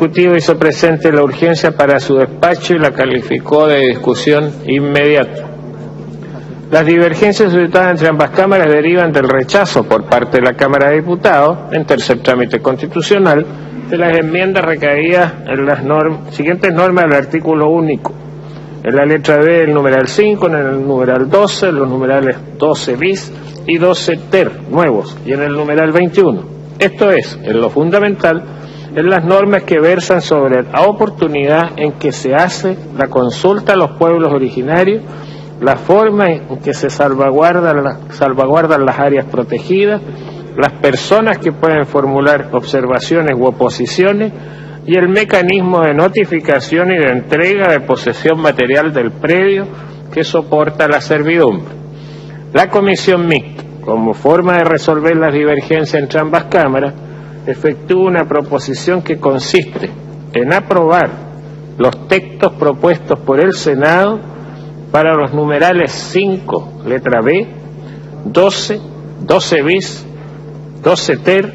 Ejecutivo hizo presente la urgencia para su despacho y la calificó de discusión inmediata. Las divergencias suscitadas entre ambas cámaras derivan del rechazo por parte de la Cámara de Diputados, en tercer trámite constitucional, de las enmiendas recaídas en las siguientes normas del artículo único. En la letra B del numeral 5, en el numeral 12, en los numerales 12 bis y 12 ter nuevos, y en el numeral 21. Esto es, en lo fundamental, en las normas que versan sobre la oportunidad en que se hace la consulta a los pueblos originarios, la forma en que se salvaguardan las áreas protegidas, las personas que pueden formular observaciones u oposiciones y el mecanismo de notificación y de entrega de posesión material del predio que soporta la servidumbre. La comisión mixta, como forma de resolver las divergencias entre ambas cámaras, efectúa una proposición que consiste en aprobar los textos propuestos por el Senado para los numerales 5, letra B, 12, 12 bis, 12 ter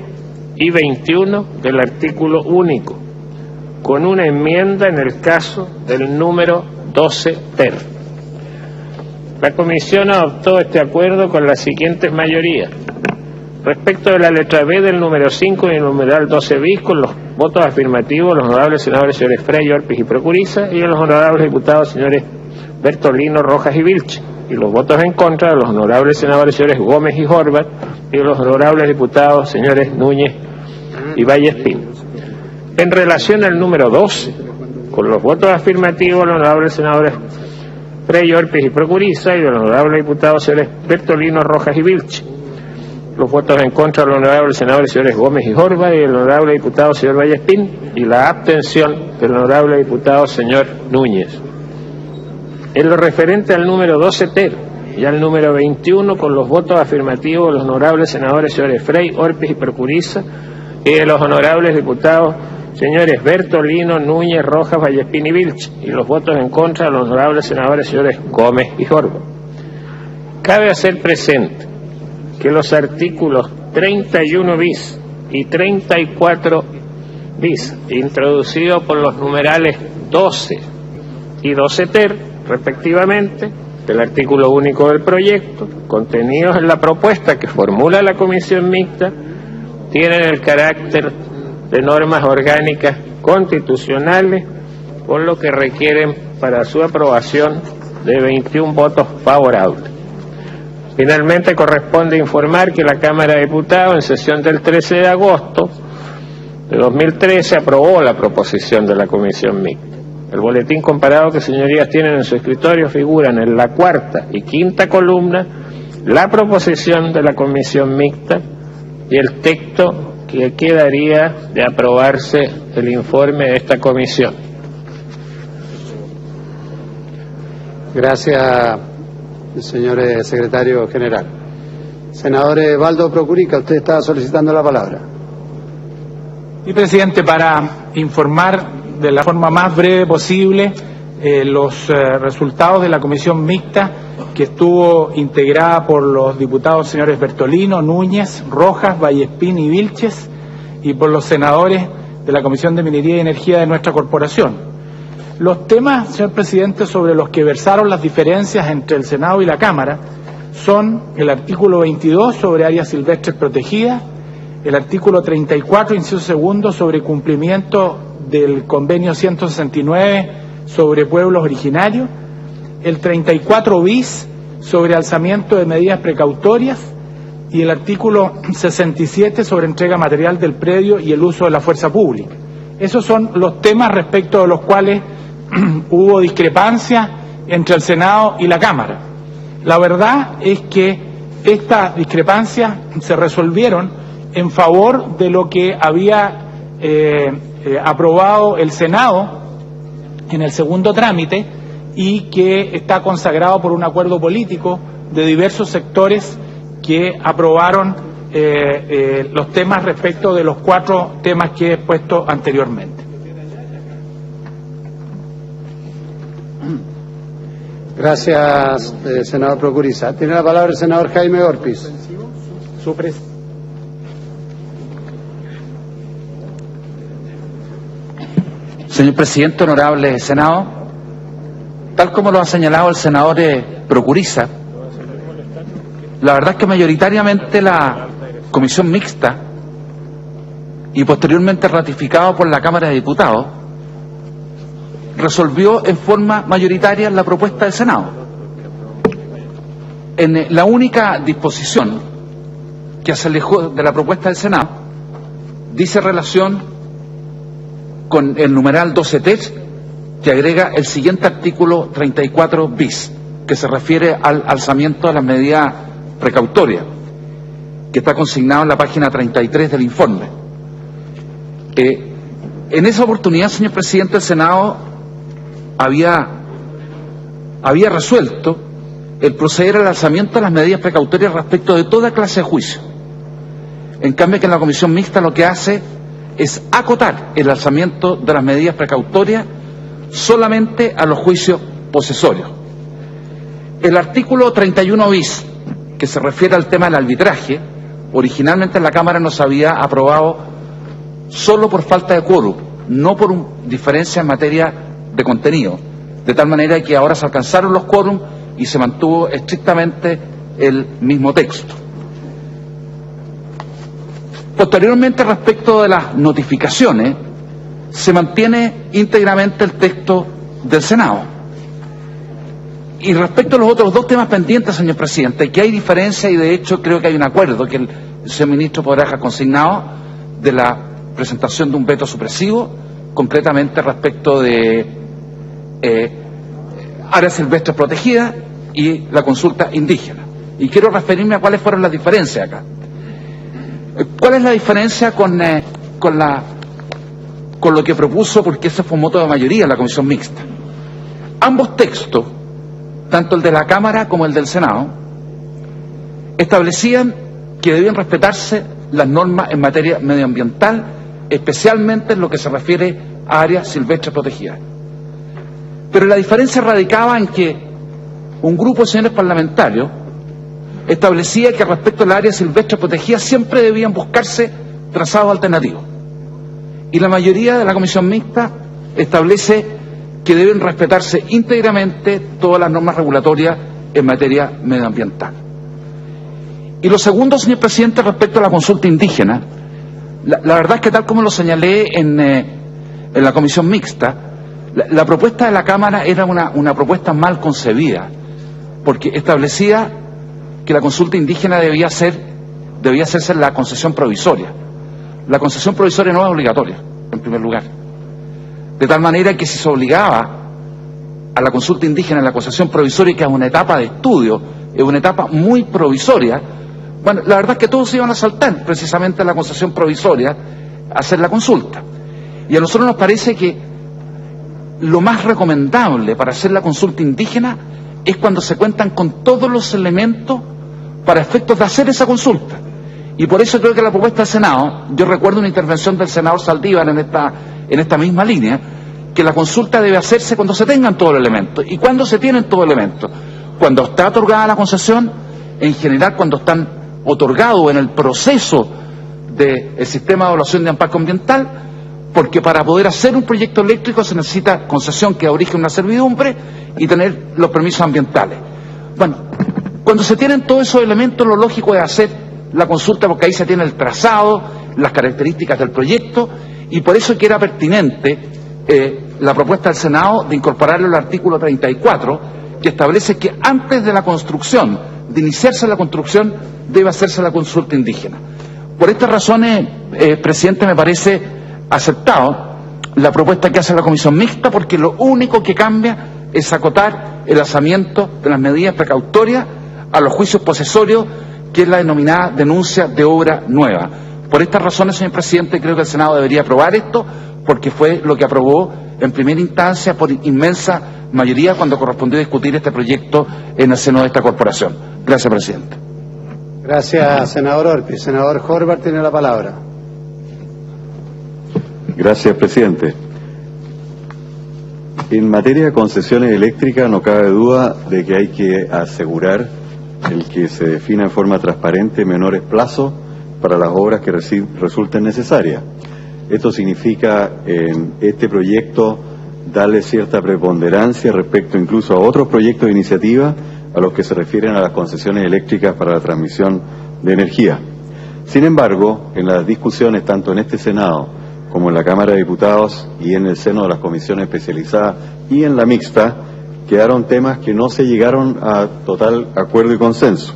y 21 del artículo único, con una enmienda en el caso del número 12 ter. La Comisión adoptó este acuerdo con las siguientes mayorías. Respecto de la letra B del número 5 y el numeral 12 bis, con los votos afirmativos los honorables senadores señores Frey, Orpiz y Procuriza, y los honorables diputados señores Bertolino, Rojas y Vilche, y los votos en contra de los honorables senadores señores Gómez y Horvat, y los honorables diputados señores Núñez y Vallespín. En relación al número 12, con los votos afirmativos los honorables senadores Frey, Orpiz y Procuriza, y los honorables diputados señores Bertolino, Rojas y Vilche. Los votos en contra de los honorables senadores señores Gómez y Horvat y el honorable diputado señor Vallespín, y la abstención del honorable diputado señor Núñez. En lo referente al número 12 ter y al número 21, con los votos afirmativos de los honorables senadores señores Frey, Orpiz y Procuriza, y de los honorables diputados señores Bertolino, Núñez, Rojas, Vallespín y Vilche, y los votos en contra de los honorables senadores señores Gómez y Horvat. Cabe hacer presente que los artículos 31 bis y 34 bis, introducidos por los numerales 12 y 12 ter, respectivamente, del artículo único del proyecto, contenidos en la propuesta que formula la comisión mixta, tienen el carácter de normas orgánicas constitucionales, por lo que requieren para su aprobación de 21 votos favorables. Finalmente, corresponde informar que la Cámara de Diputados, en sesión del 13 de agosto de 2013, aprobó la proposición de la comisión mixta. El boletín comparado que señorías tienen en su escritorio figuran en la cuarta y quinta columna la proposición de la comisión mixta y el texto que quedaría de aprobarse el informe de esta comisión. Gracias, señor secretario general. Senador Valdo Procurica, usted está solicitando la palabra. Sí, presidente, para informar de la forma más breve posible los resultados de la comisión mixta que estuvo integrada por los diputados señores Bertolino, Núñez, Rojas, Vallespín y Vilches, y por los senadores de la Comisión de Minería y Energía de nuestra corporación. Los temas, señor presidente, sobre los que versaron las diferencias entre el Senado y la Cámara son el artículo 22 sobre áreas silvestres protegidas, el artículo 34, inciso segundo, sobre cumplimiento del convenio 169 sobre pueblos originarios, el 34 bis sobre alzamiento de medidas precautorias y el artículo 67 sobre entrega material del predio y el uso de la fuerza pública. Esos son los temas respecto de los cuales hubo discrepancia entre el Senado y la Cámara. La verdad es que estas discrepancias se resolvieron en favor de lo que había aprobado el Senado en el segundo trámite y que está consagrado por un acuerdo político de diversos sectores que aprobaron los temas respecto de los 4 temas que he expuesto anteriormente. Gracias, senador Procuriza. Tiene la palabra el senador Jaime Orpiz. Señor presidente, honorable Senado, tal como lo ha señalado el senador Procuriza, la verdad es que mayoritariamente la comisión mixta y posteriormente ratificado por la Cámara de Diputados resolvió en forma mayoritaria la propuesta del Senado. En la única disposición que se alejó de la propuesta del Senado dice relación con el numeral 12 text, que agrega el siguiente artículo 34 bis, que se refiere al alzamiento de las medidas precautorias, que está consignado en la página 33 del informe. En esa oportunidad, señor presidente, el Senado había resuelto el proceder al alzamiento de las medidas precautorias respecto de toda clase de juicio. En cambio, que en la comisión mixta lo que hace es acotar el alzamiento de las medidas precautorias solamente a los juicios posesorios. El artículo 31 bis, que se refiere al tema del arbitraje, originalmente en la Cámara no se había aprobado solo por falta de quórum, no por diferencia en materia de contenido, de tal manera que ahora se alcanzaron los quórum y se mantuvo estrictamente el mismo texto. Posteriormente, respecto de las notificaciones, se mantiene íntegramente el texto del Senado. Y respecto a los otros dos temas pendientes, señor presidente, que hay diferencia y de hecho creo que hay un acuerdo que el señor ministro podrá dejar consignado de la presentación de un veto supresivo, concretamente respecto de áreas silvestres protegidas y la consulta indígena. Y quiero referirme a cuáles fueron las diferencias acá. ¿Cuál es la diferencia con lo que propuso, porque ese fue un voto de mayoría en la comisión mixta? Ambos textos, tanto el de la Cámara como el del Senado, establecían que debían respetarse las normas en materia medioambiental, especialmente en lo que se refiere a áreas silvestres protegidas. Pero la diferencia radicaba en que un grupo de señores parlamentarios establecía que respecto a las áreas silvestres protegidas siempre debían buscarse trazados alternativos. Y la mayoría de la comisión mixta establece que deben respetarse íntegramente todas las normas regulatorias en materia medioambiental. Y lo segundo, señor presidente, respecto a la consulta indígena, la verdad es que tal como lo señalé en la comisión mixta, la propuesta de la Cámara era una propuesta mal concebida, porque establecía que la consulta indígena debía hacerse en la concesión provisoria. La concesión provisoria no es obligatoria, en primer lugar. De tal manera que si se obligaba a la consulta indígena en la concesión provisoria, que es una etapa de estudio, es una etapa muy provisoria, bueno, la verdad es que todos se iban a saltar precisamente a la concesión provisoria a hacer la consulta. Y a nosotros nos parece que lo más recomendable para hacer la consulta indígena es cuando se cuentan con todos los elementos para efectos de hacer esa consulta. Y por eso creo que la propuesta del Senado, yo recuerdo una intervención del senador Saldívar en esta misma línea, que la consulta debe hacerse cuando se tengan todos los elementos. ¿Y cuándo se tienen todos los elementos? Cuando está otorgada la concesión, en general cuando están otorgados en el proceso del sistema de evaluación de impacto ambiental, porque para poder hacer un proyecto eléctrico se necesita concesión que da origen a una servidumbre y tener los permisos ambientales. Bueno, cuando se tienen todos esos elementos, lo lógico es hacer la consulta, porque ahí se tiene el trazado, las características del proyecto, y por eso que era pertinente la propuesta del Senado de incorporarlo al artículo 34, que establece que antes de la construcción, de iniciarse la construcción, debe hacerse la consulta indígena. Por estas razones, presidente, me parece aceptado la propuesta que hace la comisión mixta, porque lo único que cambia es acotar el alzamiento de las medidas precautorias a los juicios posesorios, que es la denominada denuncia de obra nueva. Por estas razones, señor presidente, creo que el Senado debería aprobar esto, porque fue lo que aprobó en primera instancia por inmensa mayoría cuando correspondió discutir este proyecto en el seno de esta corporación. Gracias, presidente. Gracias, senador Orpi. Senador Horvath tiene la palabra. Gracias, presidente. En materia de concesiones eléctricas no cabe duda de que hay que asegurar el que se defina en forma transparente menores plazos para las obras que resulten necesarias. Esto significa en este proyecto darle cierta preponderancia respecto incluso a otros proyectos de iniciativa a los que se refieren a las concesiones eléctricas para la transmisión de energía. Sin embargo, en las discusiones tanto en este Senado como en la Cámara de Diputados y en el seno de las comisiones especializadas y en la mixta, quedaron temas que no se llegaron a total acuerdo y consenso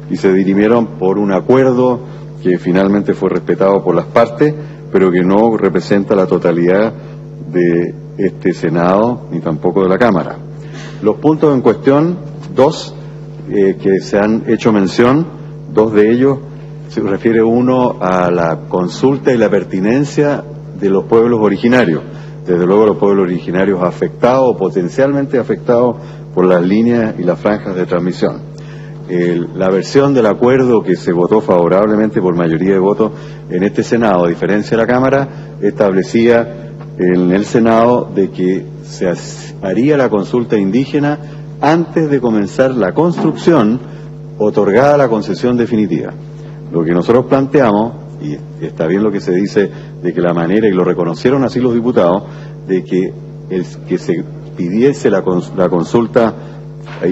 y se dirimieron por un acuerdo que finalmente fue respetado por las partes, pero que no representa la totalidad de este Senado ni tampoco de la Cámara. Los puntos en cuestión, dos que se han hecho mención, dos de ellos se refiere uno a la consulta y la pertinencia de los pueblos originarios, desde luego los pueblos originarios afectados o potencialmente afectados por las líneas y las franjas de transmisión. La versión del acuerdo que se votó favorablemente por mayoría de votos en este Senado, a diferencia de la Cámara, establecía en el Senado de que se haría la consulta indígena antes de comenzar la construcción otorgada la concesión definitiva. Lo que nosotros planteamos, y está bien lo que se dice de que la manera, y lo reconocieron así los diputados, de que se pidiese la consulta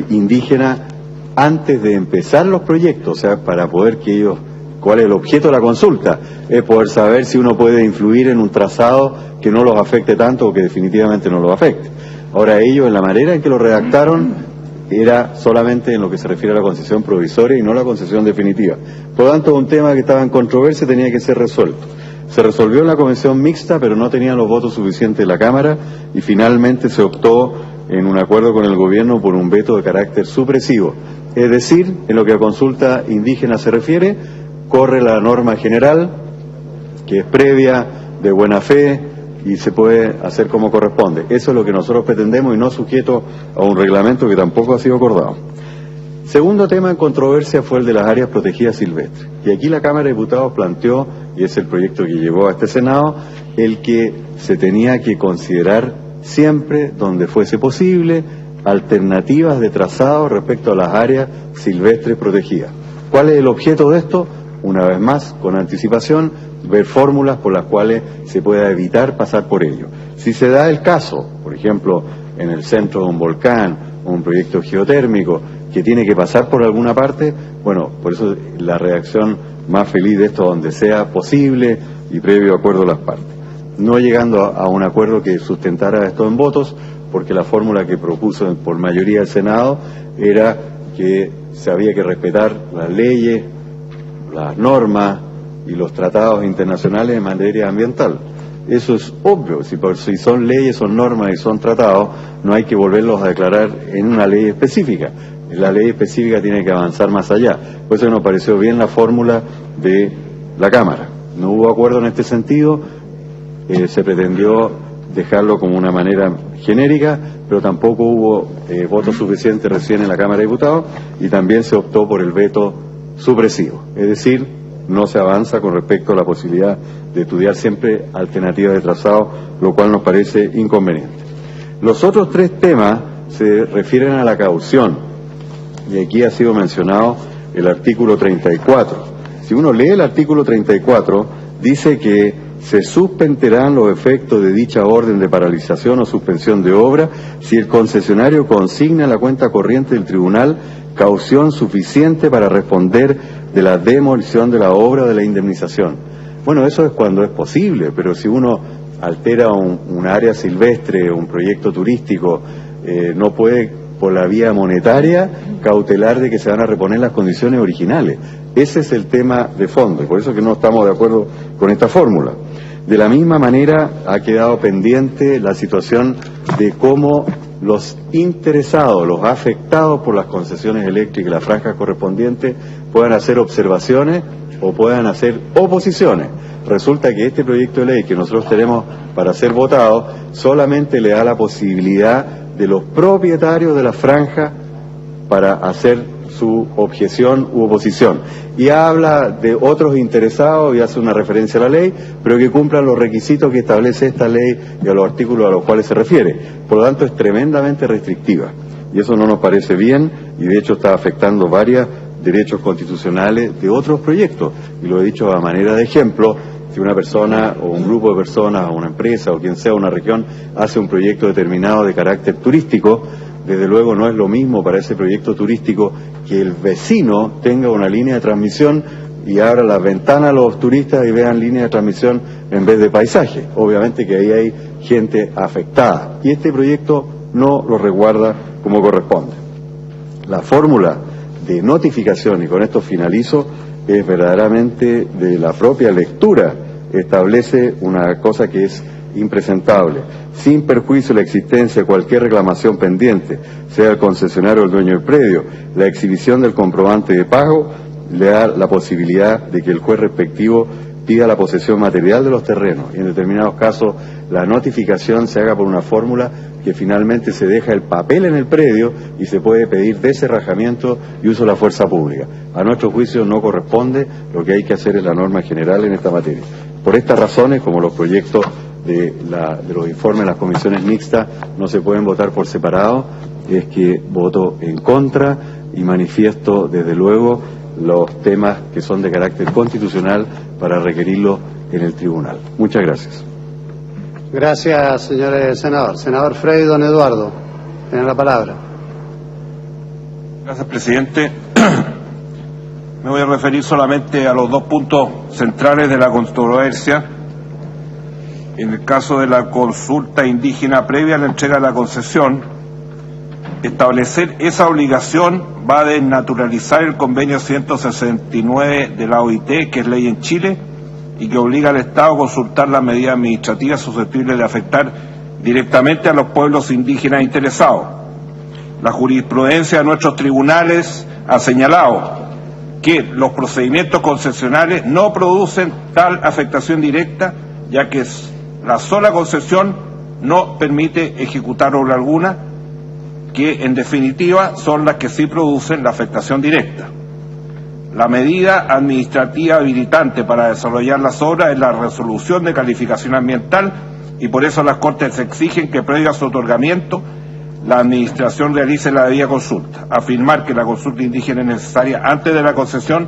indígena antes de empezar los proyectos, o sea, para poder que ellos, ¿cuál es el objeto de la consulta? Es poder saber si uno puede influir en un trazado que no los afecte tanto o que definitivamente no los afecte. Ahora ellos, en la manera en que lo redactaron, era solamente en lo que se refiere a la concesión provisoria y no la concesión definitiva. Por lo tanto, un tema que estaba en controversia tenía que ser resuelto. Se resolvió en la comisión mixta, pero no tenían los votos suficientes de la Cámara y finalmente se optó en un acuerdo con el gobierno por un veto de carácter supresivo. Es decir, en lo que a consulta indígena se refiere, corre la norma general, que es previa, de buena fe, y se puede hacer como corresponde. Eso es lo que nosotros pretendemos y no sujeto a un reglamento que tampoco ha sido acordado. Segundo tema en controversia fue el de las áreas protegidas silvestres. Y aquí la Cámara de Diputados planteó, y es el proyecto que llevó a este Senado, el que se tenía que considerar siempre, donde fuese posible, alternativas de trazado respecto a las áreas silvestres protegidas. ¿Cuál es el objeto de esto? Una vez más, con anticipación, ver fórmulas por las cuales se pueda evitar pasar por ello. Si se da el caso, por ejemplo, en el centro de un volcán, un proyecto geotérmico, que tiene que pasar por alguna parte, bueno, por eso la redacción más feliz de esto donde sea posible y previo acuerdo de las partes. No llegando a un acuerdo que sustentara esto en votos, porque la fórmula que propuso por mayoría el Senado era que se había que respetar las leyes, las normas y los tratados internacionales en materia ambiental. Eso es obvio, si son leyes, son normas y son tratados, no hay que volverlos a declarar en una ley específica. La ley específica tiene que avanzar más allá. Por eso nos pareció bien la fórmula de la Cámara. No hubo acuerdo en este sentido, se pretendió dejarlo como una manera genérica, pero tampoco hubo votos suficientes recién en la Cámara de Diputados y también se optó por el veto supresivo. Es decir, no se avanza con respecto a la posibilidad de estudiar siempre alternativas de trazado, lo cual nos parece inconveniente. Los otros tres temas se refieren a la caución, y aquí ha sido mencionado el artículo 34. Si uno lee el artículo 34, dice que se suspenderán los efectos de dicha orden de paralización o suspensión de obra si el concesionario consigna en la cuenta corriente del tribunal caución suficiente para responder de la demolición de la obra o de la indemnización. Bueno, eso es cuando es posible, pero si uno altera un área silvestre, un proyecto turístico, no puede por la vía monetaria cautelar de que se van a reponer las condiciones originales. Ese es el tema de fondo, y por eso que no estamos de acuerdo con esta fórmula. De la misma manera ha quedado pendiente la situación de cómo los interesados, los afectados por las concesiones eléctricas y las franjas correspondientes puedan hacer observaciones o puedan hacer oposiciones. Resulta que este proyecto de ley que nosotros tenemos para ser votado solamente le da la posibilidad de los propietarios de la franja para hacer su objeción u oposición. Y habla de otros interesados y hace una referencia a la ley, pero que cumplan los requisitos que establece esta ley y a los artículos a los cuales se refiere. Por lo tanto, es tremendamente restrictiva. Y eso no nos parece bien y de hecho está afectando varios derechos constitucionales de otros proyectos. Y lo he dicho a manera de ejemplo, si que una persona o un grupo de personas o una empresa o quien sea una región hace un proyecto determinado de carácter turístico, desde luego no es lo mismo para ese proyecto turístico que el vecino tenga una línea de transmisión y abra las ventanas a los turistas y vean línea de transmisión en vez de paisaje. Obviamente que ahí hay gente afectada y este proyecto no lo resguarda como corresponde. La fórmula de notificación, y con esto finalizo, es verdaderamente de la propia lectura, establece una cosa que es impresentable. Sin perjuicio de la existencia de cualquier reclamación pendiente, sea el concesionario o el dueño del predio, la exhibición del comprobante de pago le da la posibilidad de que el juez respectivo pida la posesión material de los terrenos y en determinados casos la notificación se haga por una fórmula que finalmente se deja el papel en el predio y se puede pedir deserrajamiento y uso de la fuerza pública. A nuestro juicio no corresponde, lo que hay que hacer es la norma general en esta materia. Por estas razones, como los proyectos de los informes de las comisiones mixtas no se pueden votar por separado, es que voto en contra y manifiesto desde luego los temas que son de carácter constitucional para requerirlo en el tribunal. Muchas gracias. Gracias, señor senador. Senador Frey, don Eduardo, tiene la palabra. Gracias, presidente. Me voy a referir solamente a los dos puntos centrales de la controversia. En el caso de la consulta indígena previa a la entrega de la concesión, establecer esa obligación va a desnaturalizar el convenio 169 de la OIT, que es ley en Chile, y que obliga al Estado a consultar las medidas administrativas susceptibles de afectar directamente a los pueblos indígenas interesados. La jurisprudencia de nuestros tribunales ha señalado que los procedimientos concesionales no producen tal afectación directa, ya que la sola concesión no permite ejecutar obra alguna, que en definitiva son las que sí producen la afectación directa. La medida administrativa habilitante para desarrollar las obras es la resolución de calificación ambiental y por eso las Cortes exigen que previo a su otorgamiento la Administración realice la debida consulta. Afirmar que la consulta indígena es necesaria antes de la concesión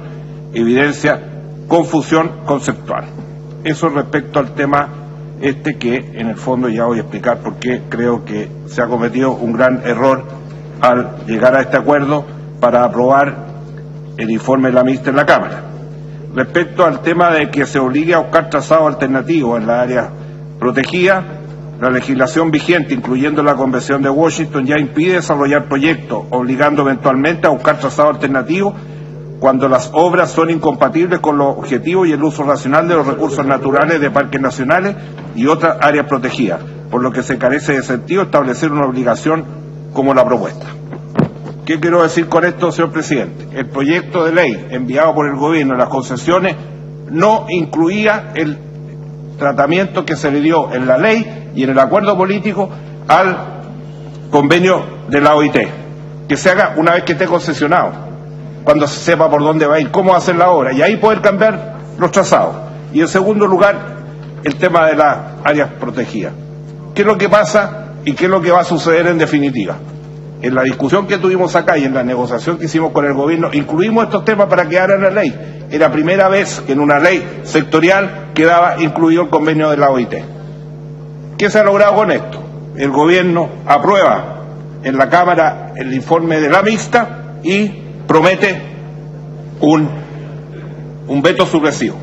evidencia confusión conceptual. Eso respecto al tema que en el fondo ya voy a explicar por qué creo que se ha cometido un gran error al llegar a este acuerdo para aprobar el informe de la ministra en la Cámara. Respecto al tema de que se obligue a buscar trazados alternativos en la área protegida, la legislación vigente, incluyendo la Convención de Washington, ya impide desarrollar proyectos, obligando eventualmente a buscar trazados alternativos cuando las obras son incompatibles con los objetivos y el uso racional de los recursos naturales de parques nacionales y otras áreas protegidas, por lo que se carece de sentido establecer una obligación como la propuesta. ¿Qué quiero decir con esto, señor presidente? El proyecto de ley enviado por el gobierno en las concesiones no incluía el tratamiento que se le dio en la ley y en el acuerdo político al convenio de la OIT, que se haga una vez que esté concesionado, cuando se sepa por dónde va a ir, cómo va a hacer la obra, y ahí poder cambiar los trazados. Y en segundo lugar, el tema de las áreas protegidas. ¿Qué es lo que pasa y qué es lo que va a suceder en definitiva? En la discusión que tuvimos acá y en la negociación que hicimos con el gobierno, incluimos estos temas para quedar en la ley. Era primera vez que en una ley sectorial quedaba incluido el convenio de la OIT. ¿Qué se ha logrado con esto? El gobierno aprueba en la Cámara el informe de la mixta y promete un veto supresivo.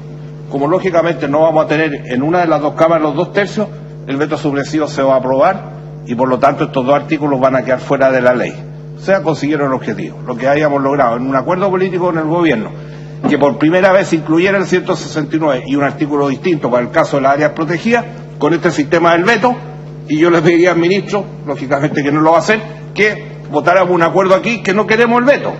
Como lógicamente no vamos a tener en una de las dos cámaras los 2/3, el veto supresivo se va a aprobar y por lo tanto estos dos artículos van a quedar fuera de la ley. O sea, consiguieron el objetivo. Lo que hayamos logrado en un acuerdo político con el gobierno, que por primera vez incluyera el 169 y un artículo distinto para el caso de las áreas protegidas, con este sistema del veto, y yo le pediría al ministro, lógicamente que no lo va a hacer, que votáramos un acuerdo aquí que no queremos el veto.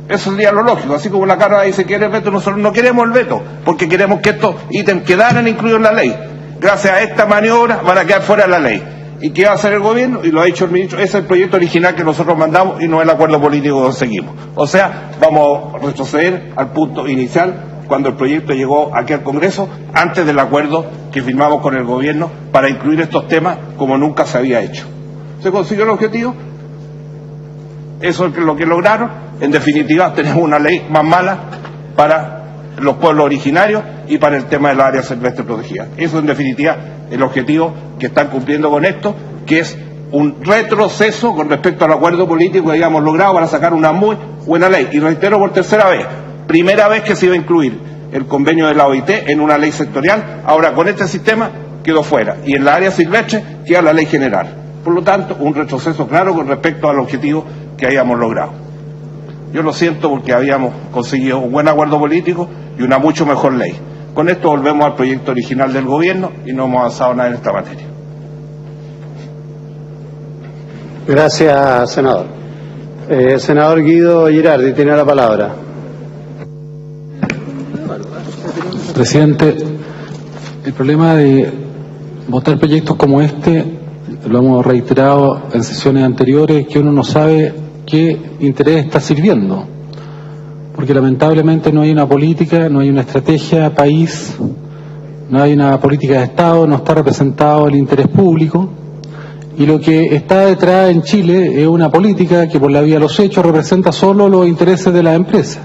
Eso sería lo lógico. Así como la Cámara dice que quiere el veto, nosotros no queremos el veto, porque queremos que estos ítems quedaran incluidos en la ley. Gracias a esta maniobra van a quedar fuera de la ley. ¿Y qué va a hacer el gobierno? Y lo ha dicho el ministro, ese es el proyecto original que nosotros mandamos y no el acuerdo político que conseguimos. O sea, vamos a retroceder al punto inicial cuando el proyecto llegó aquí al Congreso, antes del acuerdo que firmamos con el gobierno para incluir estos temas como nunca se había hecho. ¿Se consiguió el objetivo? Eso es lo que lograron. En definitiva, tenemos una ley más mala para los pueblos originarios y para el tema del área silvestre protegida. Eso en definitiva el objetivo que están cumpliendo con esto, que es un retroceso con respecto al acuerdo político que habíamos logrado para sacar una muy buena ley. Y reitero por tercera vez, primera vez que se iba a incluir el convenio de la OIT en una ley sectorial, ahora con este sistema quedó fuera, y en la área silvestre queda la ley general. Por lo tanto, un retroceso claro con respecto al objetivo que habíamos logrado. Yo lo siento porque habíamos conseguido un buen acuerdo político y una mucho mejor ley. Con esto volvemos al proyecto original del gobierno y no hemos avanzado nada en esta materia. Gracias, senador. Senador Guido Girardi tiene la palabra. Presidente, el problema de votar proyectos como este, lo hemos reiterado en sesiones anteriores, que uno no sabe qué interés está sirviendo, porque lamentablemente no hay una política, no hay una estrategia país, no hay una política de Estado, no está representado el interés público, y lo que está detrás en Chile es una política que por la vía de los hechos representa solo los intereses de las empresas,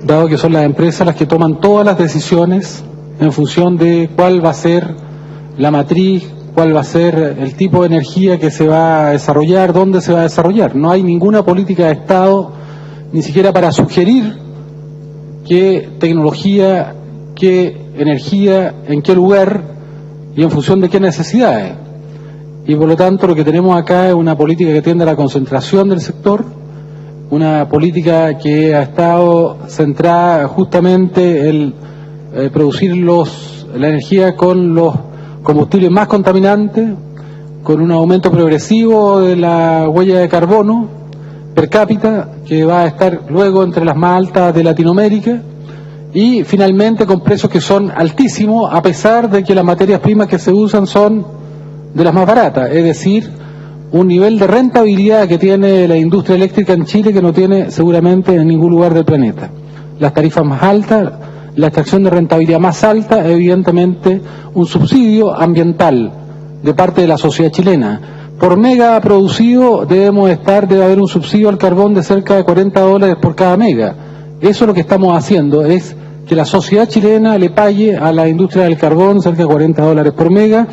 dado que son las empresas las que toman todas las decisiones en función de cuál va a ser la matriz, cuál va a ser el tipo de energía que se va a desarrollar, dónde se va a desarrollar. No hay ninguna política de Estado, ni siquiera para sugerir qué tecnología, qué energía, en qué lugar y en función de qué necesidades. Y por lo tanto lo que tenemos acá es una política que tiende a la concentración del sector, una política que ha estado centrada justamente en producir la energía con los combustibles más contaminantes, con un aumento progresivo de la huella de carbono per cápita, que va a estar luego entre las más altas de Latinoamérica, y finalmente con precios que son altísimos, a pesar de que las materias primas que se usan son de las más baratas, es decir, un nivel de rentabilidad que tiene la industria eléctrica en Chile que no tiene seguramente en ningún lugar del planeta. Las tarifas más altas, la extracción de rentabilidad más alta, evidentemente un subsidio ambiental de parte de la sociedad chilena. Por mega producido debe haber un subsidio al carbón de cerca de $40 por cada mega. Eso es lo que estamos haciendo, es que la sociedad chilena le pague a la industria del carbón cerca de $40 por mega,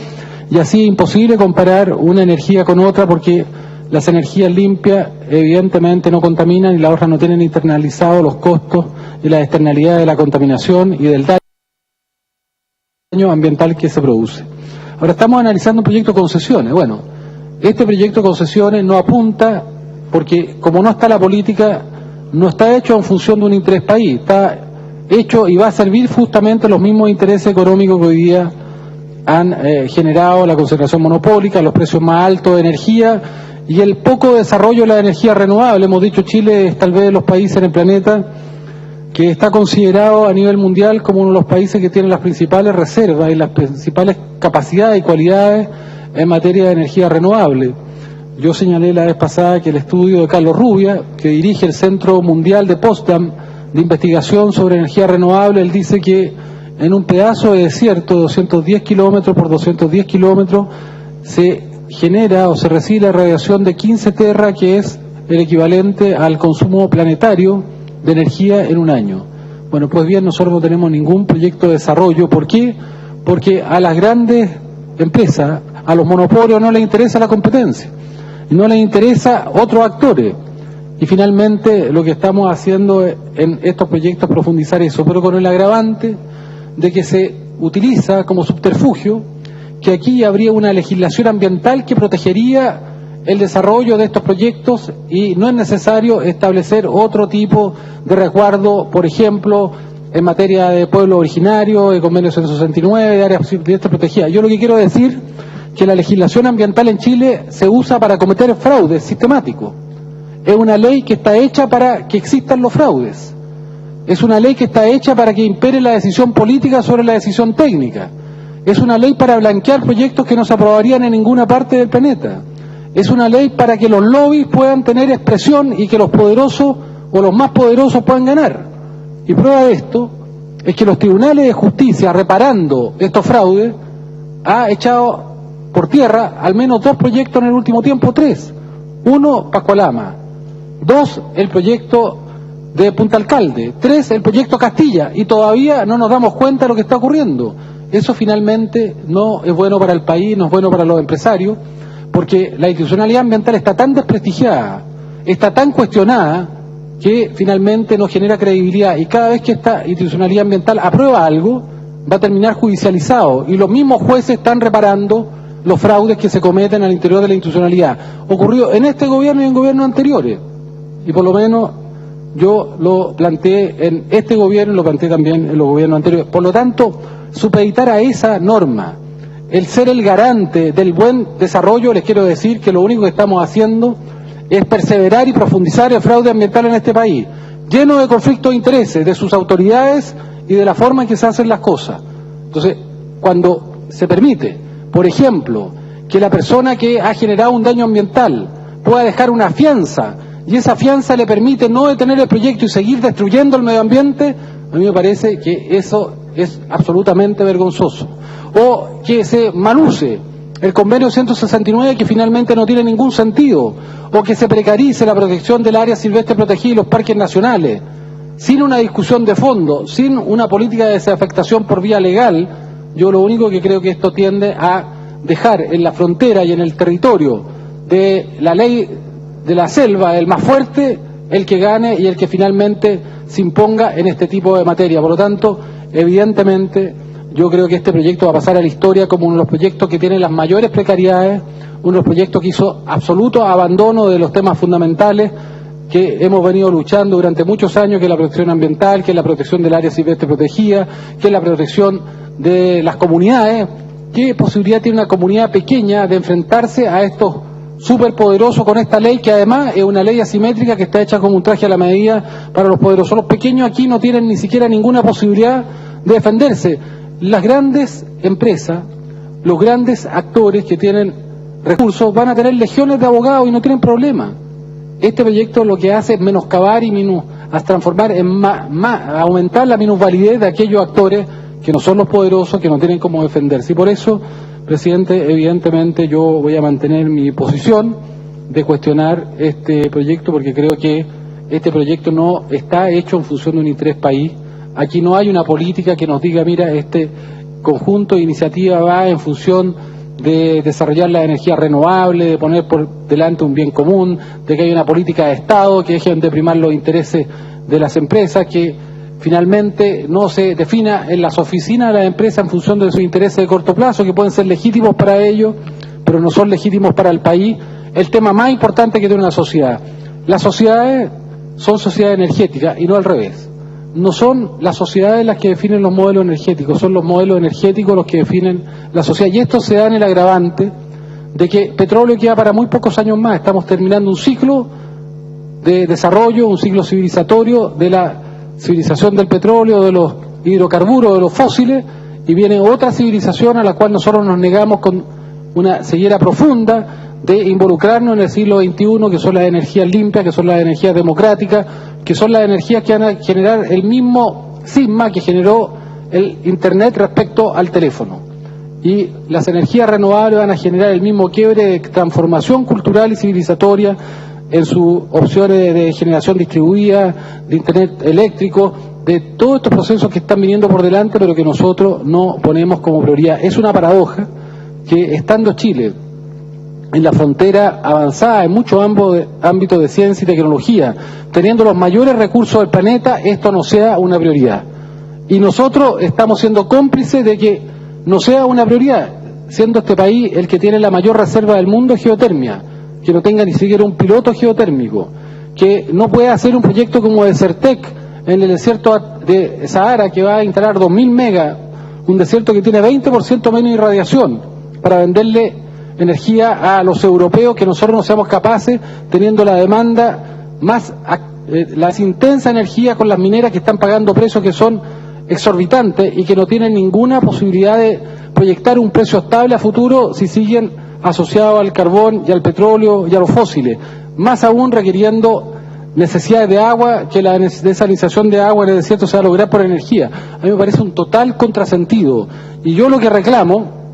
y así es imposible comparar una energía con otra porque las energías limpias evidentemente no contaminan y las otras no tienen internalizados los costos y las externalidades de la contaminación y del daño ambiental que se produce. Ahora estamos analizando un proyecto de concesiones. Bueno, este proyecto de concesiones no apunta, porque como no está la política, no está hecho en función de un interés país, está hecho y va a servir justamente los mismos intereses económicos que hoy día han generado la concentración monopólica, los precios más altos de energía y el poco desarrollo de la energía renovable. Hemos dicho Chile es tal vez de los países en el planeta que está considerado a nivel mundial como uno de los países que tiene las principales reservas y las principales capacidades y cualidades en materia de energía renovable. Yo señalé la vez pasada que el estudio de Carlos Rubia, que dirige el Centro Mundial de Potsdam de investigación sobre energía renovable, él dice que en un pedazo de desierto de 210 kilómetros por 210 kilómetros se genera o se recibe la radiación de 15 terra, que es el equivalente al consumo planetario de energía en un año. Bueno, pues bien, nosotros no tenemos ningún proyecto de desarrollo. ¿Por qué? Porque a las grandes empresas, a los monopolios no les interesa la competencia, no les interesa otros actores. Y finalmente lo que estamos haciendo en estos proyectos es profundizar eso, pero con el agravante de que se utiliza como subterfugio que aquí habría una legislación ambiental que protegería el desarrollo de estos proyectos y no es necesario establecer otro tipo de resguardo, por ejemplo, en materia de pueblo originario, de convenio 169, de áreas silvestres protegidas. Yo lo que quiero decir que la legislación ambiental en Chile se usa para cometer fraudes sistemáticos. Es una ley que está hecha para que existan los fraudes. Es una ley que está hecha para que impere la decisión política sobre la decisión técnica. Es una ley para blanquear proyectos que no se aprobarían en ninguna parte del planeta. Es una ley para que los lobbies puedan tener expresión y que los poderosos o los más poderosos puedan ganar. Y prueba de esto es que los tribunales de justicia, reparando estos fraudes, ha echado por tierra al menos 2 proyectos en el último tiempo, 3. 1, Pascualama. 2, el proyecto de Punta Alcalde, 3 el proyecto Castilla, y todavía no nos damos cuenta de lo que está ocurriendo. Eso finalmente no es bueno para el país, no es bueno para los empresarios, porque la institucionalidad ambiental está tan desprestigiada, está tan cuestionada, que finalmente no genera credibilidad, y cada vez que esta institucionalidad ambiental aprueba algo, va a terminar judicializado, y los mismos jueces están reparando los fraudes que se cometen al interior de la institucionalidad. Ocurrió en este gobierno y en gobiernos anteriores, y por lo menos yo lo planteé en este gobierno y lo planteé también en los gobiernos anteriores. Por lo tanto, supeditar a esa norma el ser el garante del buen desarrollo, les quiero decir que lo único que estamos haciendo es perseverar y profundizar el fraude ambiental en este país, lleno de conflictos de intereses de sus autoridades y de la forma en que se hacen las cosas. Entonces, cuando se permite, por ejemplo, que la persona que ha generado un daño ambiental pueda dejar una fianza, y esa fianza le permite no detener el proyecto y seguir destruyendo el medio ambiente, a mí me parece que eso es absolutamente vergonzoso. O que se maluse el convenio 169, que finalmente no tiene ningún sentido, o que se precarice la protección del área silvestre protegida y los parques nacionales, sin una discusión de fondo, sin una política de desafectación por vía legal. Yo lo único que creo que esto tiende a dejar en la frontera y en el territorio de la ley de la selva el más fuerte, el que gane y el que finalmente se imponga en este tipo de materia. Por lo tanto, evidentemente, yo creo que este proyecto va a pasar a la historia como uno de los proyectos que tiene las mayores precariedades, uno de los proyectos que hizo absoluto abandono de los temas fundamentales que hemos venido luchando durante muchos años, que es la protección ambiental, que es la protección del área silvestre protegida, que es la protección de las comunidades. ¿Qué posibilidad tiene una comunidad pequeña de enfrentarse a estos superpoderosos con esta ley, que además es una ley asimétrica que está hecha como un traje a la medida para los poderosos? Los pequeños aquí no tienen ni siquiera ninguna posibilidad de defenderse. Las grandes empresas, los grandes actores que tienen recursos van a tener legiones de abogados y no tienen problema. Este proyecto lo que hace es menoscabar y a transformar en aumentar la minusvalidez de aquellos actores que no son los poderosos, que no tienen cómo defenderse. Y por eso, presidente, evidentemente yo voy a mantener mi posición de cuestionar este proyecto, porque creo que este proyecto no está hecho en función de un interés país. Aquí no hay una política que nos diga, mira, este conjunto de iniciativa va en función de desarrollar la energía renovable, de poner por delante un bien común, de que hay una política de Estado, que dejen de primar los intereses de las empresas, que finalmente no se defina en las oficinas de las empresas en función de sus intereses de corto plazo, que pueden ser legítimos para ellos, pero no son legítimos para el país. El tema más importante que tiene una sociedad. Las sociedades son sociedades energéticas y no al revés. No son las sociedades las que definen los modelos energéticos, son los modelos energéticos los que definen la sociedad. Y esto se da en el agravante de que petróleo queda para muy pocos años más. Estamos terminando un ciclo de desarrollo, un ciclo civilizatorio de la civilización del petróleo, de los hidrocarburos, de los fósiles, y viene otra civilización a la cual nosotros nos negamos con una ceguera profunda de involucrarnos en el siglo XXI, que son las energías limpias, que son las energías democráticas, que son las energías que van a generar el mismo cisma que generó el Internet respecto al teléfono. Y las energías renovables van a generar el mismo quiebre de transformación cultural y civilizatoria en sus opciones de generación distribuida, de Internet eléctrico, de todos estos procesos que están viniendo por delante, pero que nosotros no ponemos como prioridad. Es una paradoja que, estando Chile en la frontera avanzada en muchos ámbitos de ciencia y tecnología, teniendo los mayores recursos del planeta, esto no sea una prioridad. Y nosotros estamos siendo cómplices de que no sea una prioridad, siendo este país el que tiene la mayor reserva del mundo de geotermia, que no tenga ni siquiera un piloto geotérmico, que no pueda hacer un proyecto como Desertec en el desierto de Sahara, que va a instalar 2.000 megas, un desierto que tiene 20% menos irradiación, para venderle energía a los europeos, que nosotros no seamos capaces, teniendo la demanda más, la intensa energía con las mineras que están pagando precios que son exorbitantes y que no tienen ninguna posibilidad de proyectar un precio estable a futuro si siguen asociados al carbón y al petróleo y a los fósiles, más aún requiriendo necesidades de agua, que la desalinización de agua en el desierto se va a lograr por energía. A mí me parece un total contrasentido, y yo lo que reclamo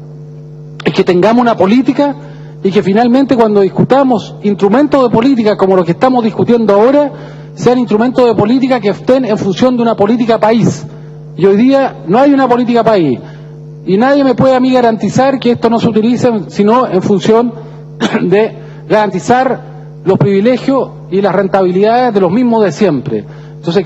es que tengamos una política y que finalmente, cuando discutamos instrumentos de política como los que estamos discutiendo ahora, sean instrumentos de política que estén en función de una política país. Y hoy día no hay una política país. Y nadie me puede a mí garantizar que esto no se utilice sino en función de garantizar los privilegios y las rentabilidades de los mismos de siempre. Entonces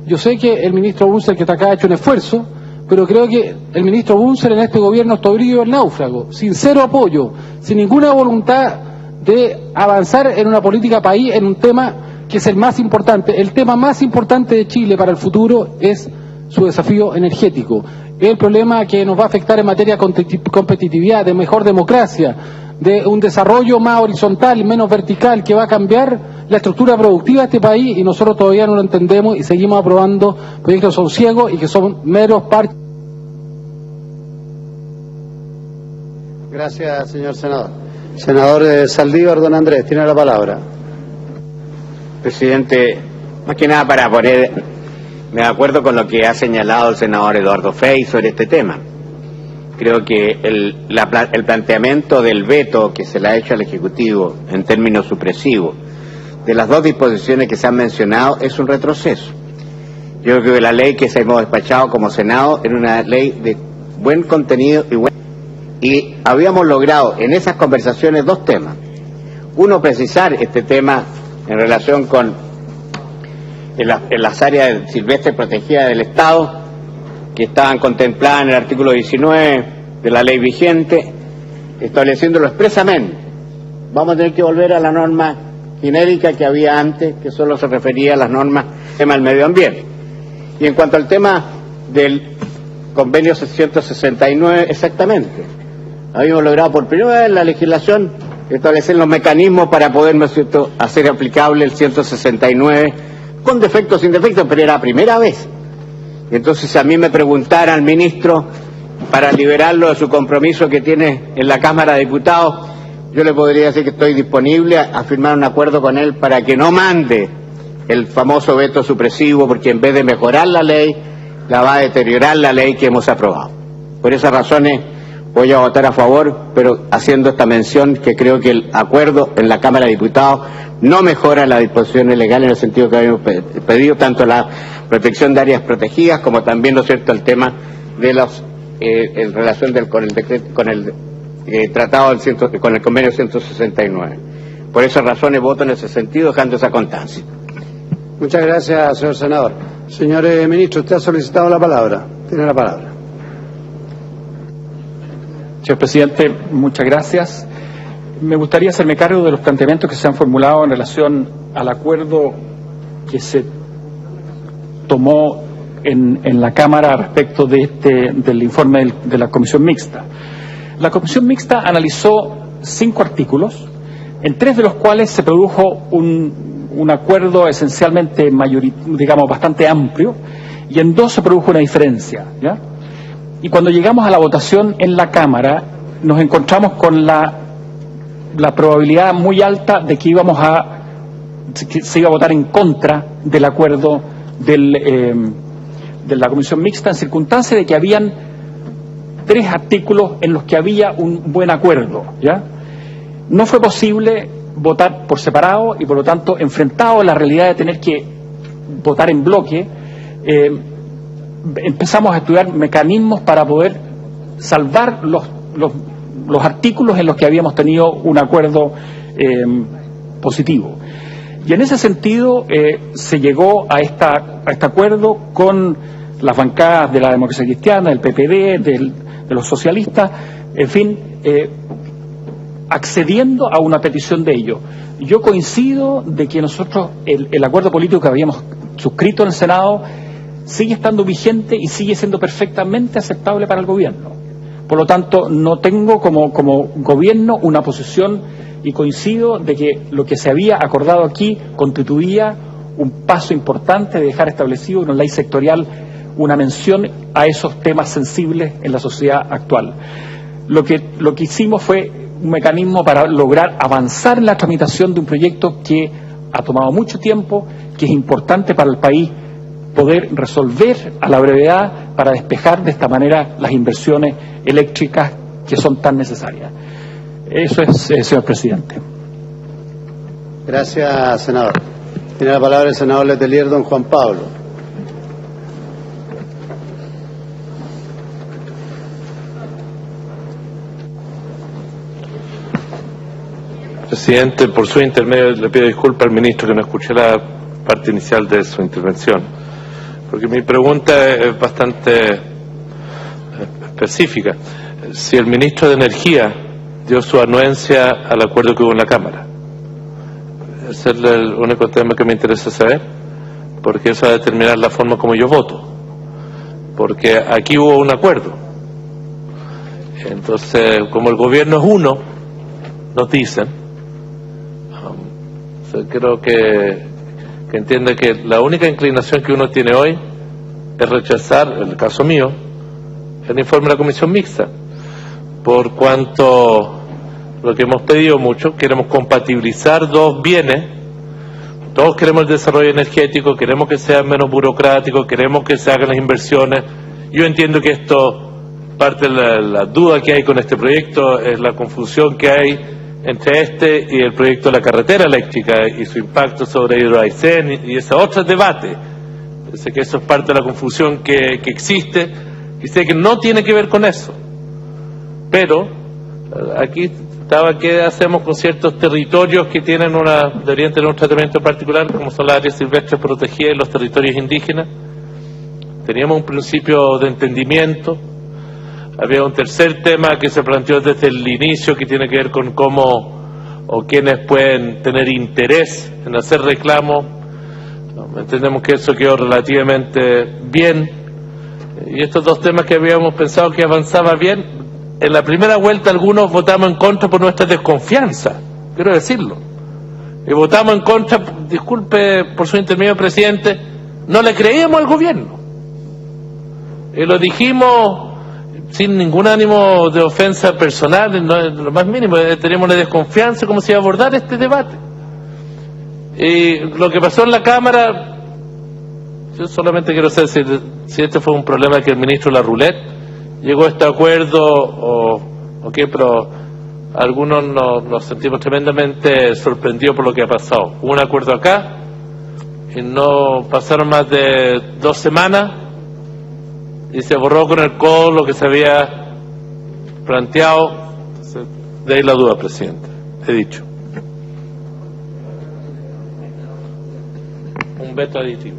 yo sé que el ministro Bunzer que está acá ha hecho un esfuerzo, pero creo que el ministro Bunzer en este gobierno está herido el náufrago, sin cero apoyo, sin ninguna voluntad de avanzar en una política país, en un tema que es el más importante. El tema más importante de Chile para el futuro es su desafío energético. Es el problema que nos va a afectar en materia de competitividad, de mejor democracia, de un desarrollo más horizontal, menos vertical, que va a cambiar la estructura productiva de este país, y nosotros todavía no lo entendemos y seguimos aprobando proyectos que son ciegos y que son meros parches. Gracias, señor senador. Senador Saldívar, don Andrés, tiene la palabra. Presidente, más que nada para ponerme de acuerdo con lo que ha señalado el senador Eduardo Frei sobre este tema. Creo que el planteamiento del veto que se le ha hecho al Ejecutivo en términos supresivos de las dos disposiciones que se han mencionado es un retroceso. Yo creo que la ley que se hemos despachado como Senado era una ley de buen contenido y habíamos logrado en esas conversaciones dos temas. Uno, precisar este tema en relación con en las áreas silvestres protegidas del Estado, que estaban contempladas en el artículo 19 de la ley vigente, estableciéndolo expresamente. Vamos a tener que volver a la norma genérica que había antes, que solo se refería a las normas del medio ambiente. Y en cuanto al tema del convenio 169, exactamente, habíamos logrado por primera vez en la legislación establecer los mecanismos para poder, ¿no es cierto?, hacer aplicable el 169, con defectos, sin defectos, pero era la primera vez. Entonces, a mí me preguntara al ministro para liberarlo de su compromiso que tiene en la Cámara de Diputados, yo le podría decir que estoy disponible a firmar un acuerdo con él para que no mande el famoso veto supresivo, porque en vez de mejorar la ley, la va a deteriorar la ley que hemos aprobado. Por esas razones voy a votar a favor, pero haciendo esta mención que creo que el acuerdo en la Cámara de Diputados no mejora las disposiciones legales en el sentido que habíamos pedido, tanto la protección de áreas protegidas como también, ¿no es cierto?, el tema de los en relación con el decreto, con el tratado con el convenio 169. Por esas razones voto en ese sentido, dejando esa constancia. Muchas gracias, señor senador. Señor ministro, usted ha solicitado la palabra. Tiene la palabra. Señor presidente, muchas gracias. Me gustaría hacerme cargo de los planteamientos que se han formulado en relación al acuerdo que se tomó en la Cámara respecto del informe de la Comisión Mixta. La Comisión Mixta analizó 5 artículos, en 3 de los cuales se produjo un acuerdo esencialmente digamos, bastante amplio, y en 2 se produjo una diferencia, ¿ya? Y cuando llegamos a la votación en la Cámara, nos encontramos con la probabilidad muy alta de que se iba a votar en contra del acuerdo de la Comisión Mixta, en circunstancia de que habían 3 artículos en los que había un buen acuerdo, ¿ya? No fue posible votar por separado y, por lo tanto, enfrentado a la realidad de tener que votar en bloque, empezamos a estudiar mecanismos para poder salvar los artículos en los que habíamos tenido un acuerdo positivo. Y en ese sentido se llegó a este acuerdo con las bancadas de la Democracia Cristiana, del PPD, de los socialistas, en fin, accediendo a una petición de ellos. Yo coincido de que nosotros, el acuerdo político que habíamos suscrito en el Senado sigue estando vigente y sigue siendo perfectamente aceptable para el gobierno. Por lo tanto, no tengo como gobierno una posición, y coincido de que lo que se había acordado aquí constituía un paso importante de dejar establecido en una ley sectorial una mención a esos temas sensibles en la sociedad actual. Lo que hicimos fue un mecanismo para lograr avanzar en la tramitación de un proyecto que ha tomado mucho tiempo, que es importante para el país poder resolver a la brevedad para despejar de esta manera las inversiones eléctricas que son tan necesarias. Eso es, señor presidente. Gracias, senador. Tiene la palabra el senador Letelier, don Juan Pablo. Presidente, por su intermedio le pido disculpas al ministro que no escuché la parte inicial de su intervención, porque mi pregunta es bastante específica. Si el ministro de Energía dio su anuencia al acuerdo que hubo en la Cámara, ese es el único tema que me interesa saber, porque eso va a determinar la forma como yo voto, porque aquí hubo un acuerdo. Entonces, como el gobierno es uno, nos dicen, creo que entiende que la única inclinación que uno tiene hoy es rechazar, en el caso mío, el informe de la Comisión Mixta, por cuanto lo que hemos pedido mucho, queremos compatibilizar dos bienes. Todos queremos el desarrollo energético, queremos que sea menos burocrático, queremos que se hagan las inversiones. Yo entiendo que esto, parte de la duda que hay con este proyecto es la confusión que hay entre este y el proyecto de la carretera eléctrica y su impacto sobre Hidroaicén y ese otro debate. Sé que eso es parte de la confusión que existe y sé que no tiene que ver con eso. Pero aquí estaba qué hacemos con ciertos territorios que deberían tener un tratamiento particular, como son las áreas silvestres protegidas y los territorios indígenas. Teníamos un principio de entendimiento. Había un tercer tema que se planteó desde el inicio que tiene que ver con cómo o quiénes pueden tener interés en hacer reclamos. Entendemos que eso quedó relativamente bien. Y estos dos temas que habíamos pensado que avanzaba bien, en la primera vuelta algunos votamos en contra por nuestra desconfianza, quiero decirlo. Y votamos en contra, disculpe por su intermedio, presidente, no le creíamos al gobierno. Y lo dijimos sin ningún ánimo de ofensa personal, no es lo más mínimo, teníamos la desconfianza de cómo se iba a abordar este debate. Y lo que pasó en la Cámara, yo solamente quiero saber si este fue un problema que el ministro La Roulette llegó a este acuerdo o qué, pero algunos nos sentimos tremendamente sorprendidos por lo que ha pasado. Hubo un acuerdo acá y no pasaron más de 2 semanas y se borró con el codo lo que se había planteado. De ahí la duda, presidente, he dicho. Un veto aditivo.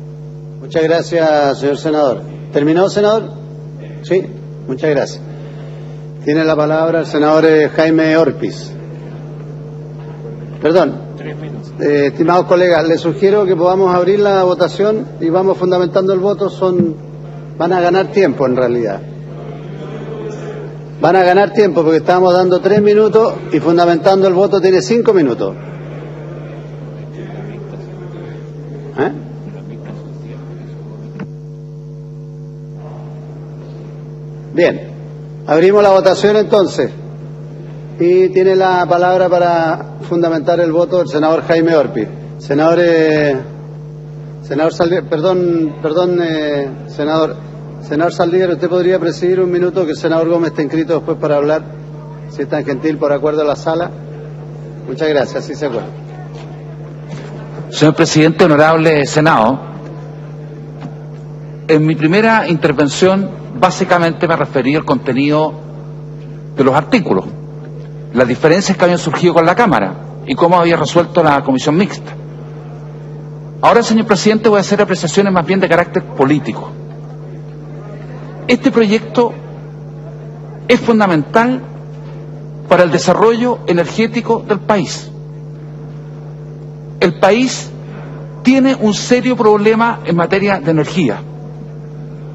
Muchas gracias, señor senador. ¿Terminó, senador? Sí, muchas gracias. Tiene la palabra el senador Jaime Orpiz. Perdón. Estimados colegas, les sugiero que podamos abrir la votación y vamos fundamentando el voto. Van a ganar tiempo en realidad. Van a ganar tiempo porque estamos dando 3 minutos y fundamentando el voto tiene 5 minutos. ¿Eh? Bien, abrimos la votación entonces y tiene la palabra para fundamentar el voto el senador Jaime Orpiz. Senador Saldívar, senador Saldívar, ¿usted podría presidir un minuto que el senador Gómez está inscrito después para hablar, si es tan gentil, por acuerdo a la sala? Muchas gracias, así se acuerda. Señor presidente, honorable Senado, en mi primera intervención básicamente me referí al contenido de los artículos, las diferencias que habían surgido con la Cámara y cómo había resuelto la Comisión Mixta. Ahora, señor presidente, voy a hacer apreciaciones más bien de carácter político. Este proyecto es fundamental para el desarrollo energético del país. El país tiene un serio problema en materia de energía.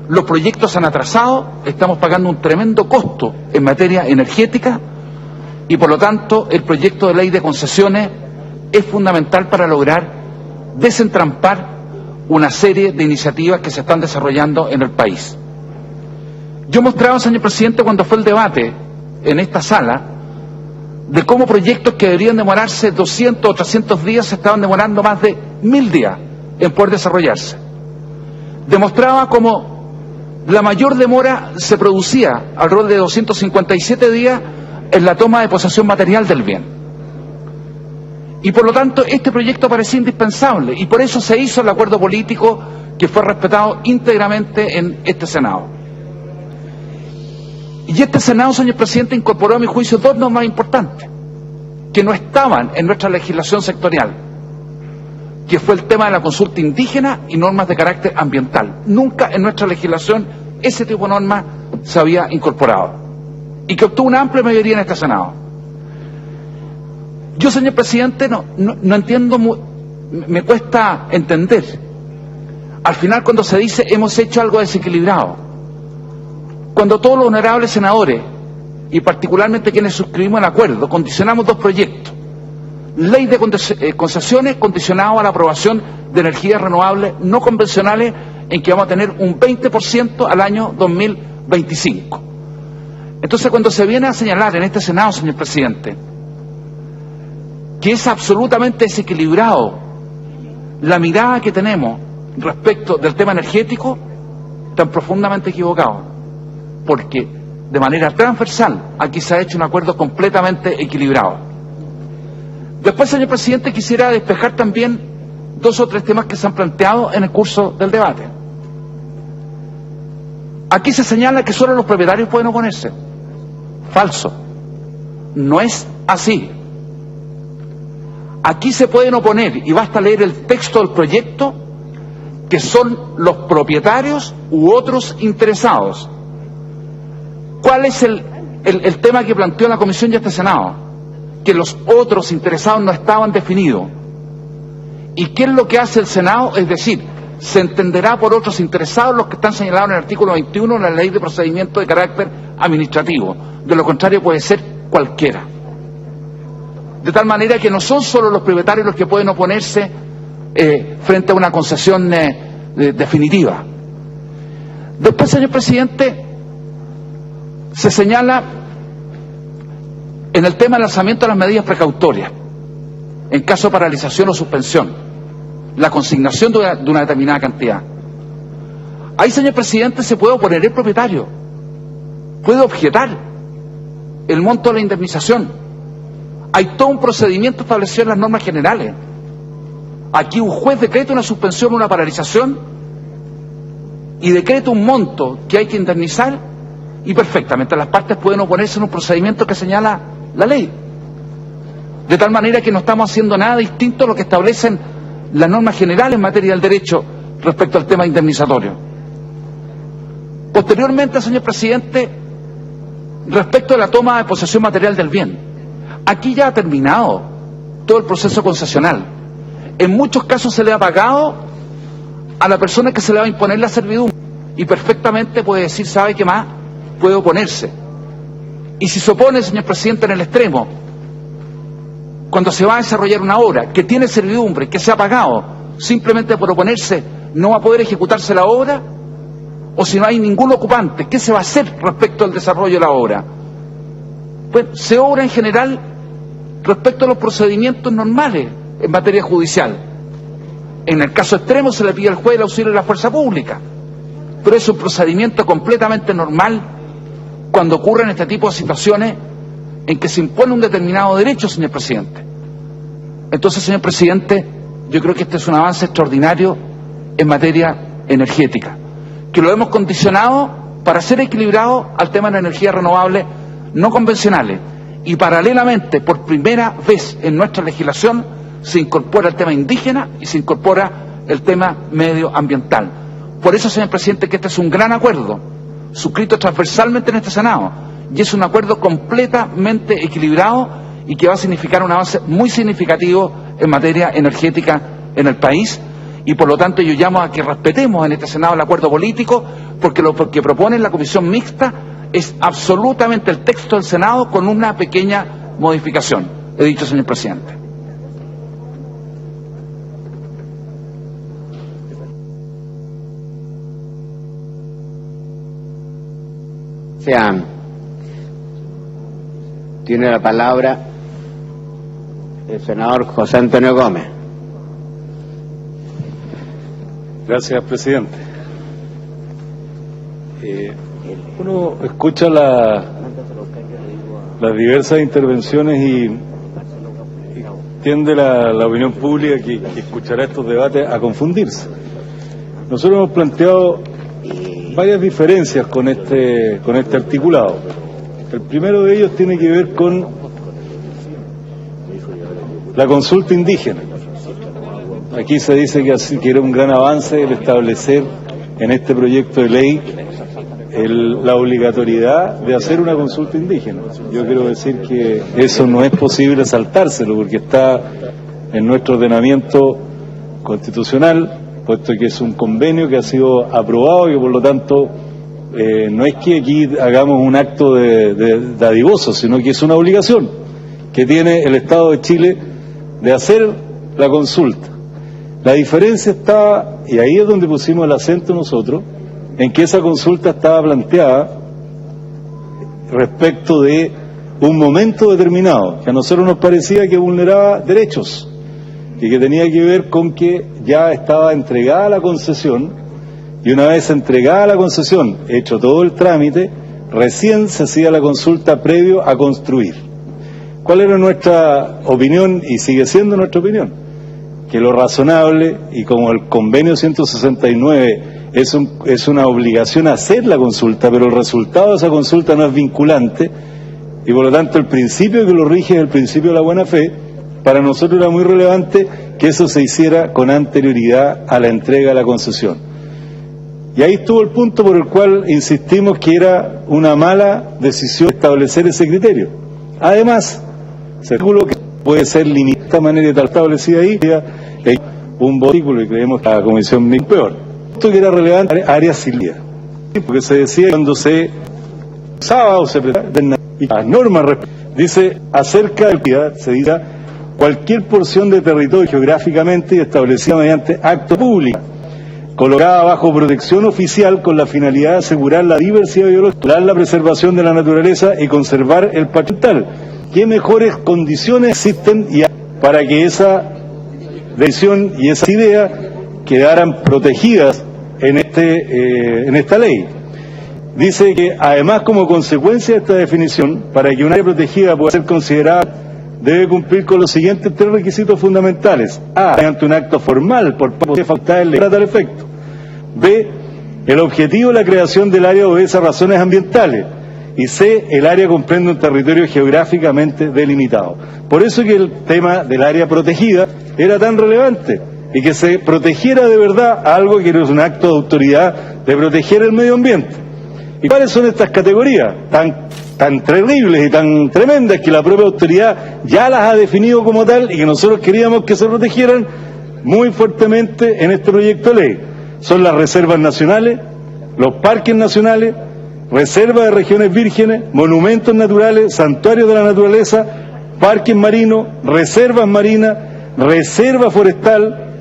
Los proyectos han atrasado, estamos pagando un tremendo costo en materia energética y por lo tanto el proyecto de ley de concesiones es fundamental para lograr desentrampar una serie de iniciativas que se están desarrollando en el país. Yo mostraba, señor presidente, cuando fue el debate en esta sala, de cómo proyectos que deberían demorarse 200 o 300 días se estaban demorando más de 1000 días en poder desarrollarse. Demostraba cómo la mayor demora se producía alrededor de 257 días en la toma de posesión material del bien. Y por lo tanto este proyecto parecía indispensable y por eso se hizo el acuerdo político que fue respetado íntegramente en este Senado. Y este Senado, señor presidente, incorporó a mi juicio dos normas importantes que no estaban en nuestra legislación sectorial, que fue el tema de la consulta indígena y normas de carácter ambiental. Nunca en nuestra legislación ese tipo de norma se había incorporado y que obtuvo una amplia mayoría en este Senado. Yo, señor presidente, no entiendo, me cuesta entender. Al final, cuando se dice hemos hecho algo desequilibrado, cuando todos los honorables senadores, y particularmente quienes suscribimos el acuerdo, condicionamos dos proyectos: ley de concesiones condicionado a la aprobación de energías renovables no convencionales, en que vamos a tener un 20% al año 2025. Entonces, cuando se viene a señalar en este Senado, señor presidente, que es absolutamente desequilibrado la mirada que tenemos respecto del tema energético, tan profundamente equivocado, porque de manera transversal aquí se ha hecho un acuerdo completamente equilibrado. Después, señor presidente, quisiera despejar también dos o tres temas que se han planteado en el curso del debate. Aquí se señala que solo los propietarios pueden oponerse. Falso. No es así. Aquí se pueden oponer, y basta leer el texto del proyecto, que son los propietarios u otros interesados. ¿Cuál es el tema que planteó la Comisión y este Senado? Que los otros interesados no estaban definidos. ¿Y qué es lo que hace el Senado? Es decir, se entenderá por otros interesados los que están señalados en el artículo 21 de la Ley de Procedimiento de Carácter Administrativo. De lo contrario puede ser cualquiera. De tal manera que no son solo los propietarios los que pueden oponerse frente a una concesión definitiva. Después, señor presidente, se señala en el tema del lanzamiento de las medidas precautorias, en caso de paralización o suspensión, la consignación de una determinada cantidad. Ahí, señor presidente, se puede oponer el propietario, puede objetar el monto de la indemnización. Hay todo un procedimiento establecido en las normas generales. Aquí un juez decreta una suspensión, una paralización, y decreta un monto que hay que indemnizar, y perfectamente las partes pueden oponerse en un procedimiento que señala la ley. De tal manera que no estamos haciendo nada distinto a lo que establecen las normas generales en materia del derecho respecto al tema indemnizatorio. Posteriormente, señor presidente, respecto a la toma de posesión material del bien, aquí ya ha terminado todo el proceso concesional. En muchos casos se le ha pagado a la persona que se le va a imponer la servidumbre y perfectamente puede decir, ¿sabe qué más? Puede oponerse. Y si se opone, señor presidente, en el extremo, cuando se va a desarrollar una obra que tiene servidumbre, que se ha pagado, simplemente por oponerse no va a poder ejecutarse la obra, o si no hay ningún ocupante, ¿qué se va a hacer respecto al desarrollo de la obra? Pues se obra en general respecto a los procedimientos normales en materia judicial. En el caso extremo se le pide al juez el auxilio de la fuerza pública, pero es un procedimiento completamente normal cuando ocurren este tipo de situaciones en que se impone un determinado derecho, señor presidente. Entonces, señor presidente, yo creo que este es un avance extraordinario en materia energética, que lo hemos condicionado para ser equilibrado al tema de la energía renovable no convencionales, y paralelamente, por primera vez en nuestra legislación, se incorpora el tema indígena y se incorpora el tema medioambiental. Por eso, señor presidente, que este es un gran acuerdo, suscrito transversalmente en este Senado, y es un acuerdo completamente equilibrado y que va a significar un avance muy significativo en materia energética en el país, y por lo tanto yo llamo a que respetemos en este Senado el acuerdo político, porque lo que propone la Comisión Mixta es absolutamente el texto del Senado con una pequeña modificación. He dicho, señor presidente. Tiene la palabra el senador José Antonio Gómez. Gracias, presidente. Uno escucha las diversas intervenciones tiende la opinión pública que escuchará estos debates a confundirse. Nosotros hemos planteado varias diferencias con este articulado. El primero de ellos tiene que ver con la consulta indígena. Aquí se dice que era un gran avance el establecer en este proyecto de ley la obligatoriedad de hacer una consulta indígena. Yo quiero decir que eso no es posible saltárselo porque está en nuestro ordenamiento constitucional, puesto que es un convenio que ha sido aprobado y que por lo tanto no es que aquí hagamos un acto de dadivoso, sino que es una obligación que tiene el Estado de Chile de hacer la consulta. La diferencia está, y ahí es donde pusimos el acento nosotros, en que esa consulta estaba planteada respecto de un momento determinado, que a nosotros nos parecía que vulneraba derechos y que tenía que ver con que ya estaba entregada la concesión y una vez entregada la concesión, hecho todo el trámite, recién se hacía la consulta previo a construir. ¿Cuál era nuestra opinión y sigue siendo nuestra opinión? Que lo razonable, y como el convenio 169 es una obligación hacer la consulta, pero el resultado de esa consulta no es vinculante, y por lo tanto el principio que lo rige es el principio de la buena fe, para nosotros era muy relevante que eso se hiciera con anterioridad a la entrega de la concesión. Y ahí estuvo el punto por el cual insistimos que era una mala decisión establecer ese criterio. Además, se artículo que puede ser limitado de esta manera y tal establecida ahí, un artículo y creemos que la comisión es peor. Esto que era relevante, áreas silvia, porque se decía cuando se usaba o se pretendía, y las normas dice acerca de la se dice cualquier porción de territorio geográficamente establecida mediante acto público, colocada bajo protección oficial con la finalidad de asegurar la diversidad biológica, la preservación de la naturaleza y conservar el patrimonio. ¿Qué mejores condiciones existen para que esa decisión y esa idea quedaran protegidas en esta ley? Dice que además como consecuencia de esta definición, para que un área protegida pueda ser considerada, debe cumplir con los siguientes 3 requisitos fundamentales. A, mediante un acto formal por parte de facultades legales a tal efecto. B, el objetivo de la creación del área obedece a razones ambientales. Y C, el área comprende un territorio geográficamente delimitado. Por eso que el tema del área protegida era tan relevante y que se protegiera de verdad algo que no es un acto de autoridad de proteger el medio ambiente. ¿Y cuáles son estas categorías tan terribles y tan tremendas que la propia autoridad ya las ha definido como tal y que nosotros queríamos que se protegieran muy fuertemente en este proyecto de ley? Son las reservas nacionales, los parques nacionales, reservas de regiones vírgenes, monumentos naturales, santuarios de la naturaleza, parques marinos, reservas marinas, reserva forestal,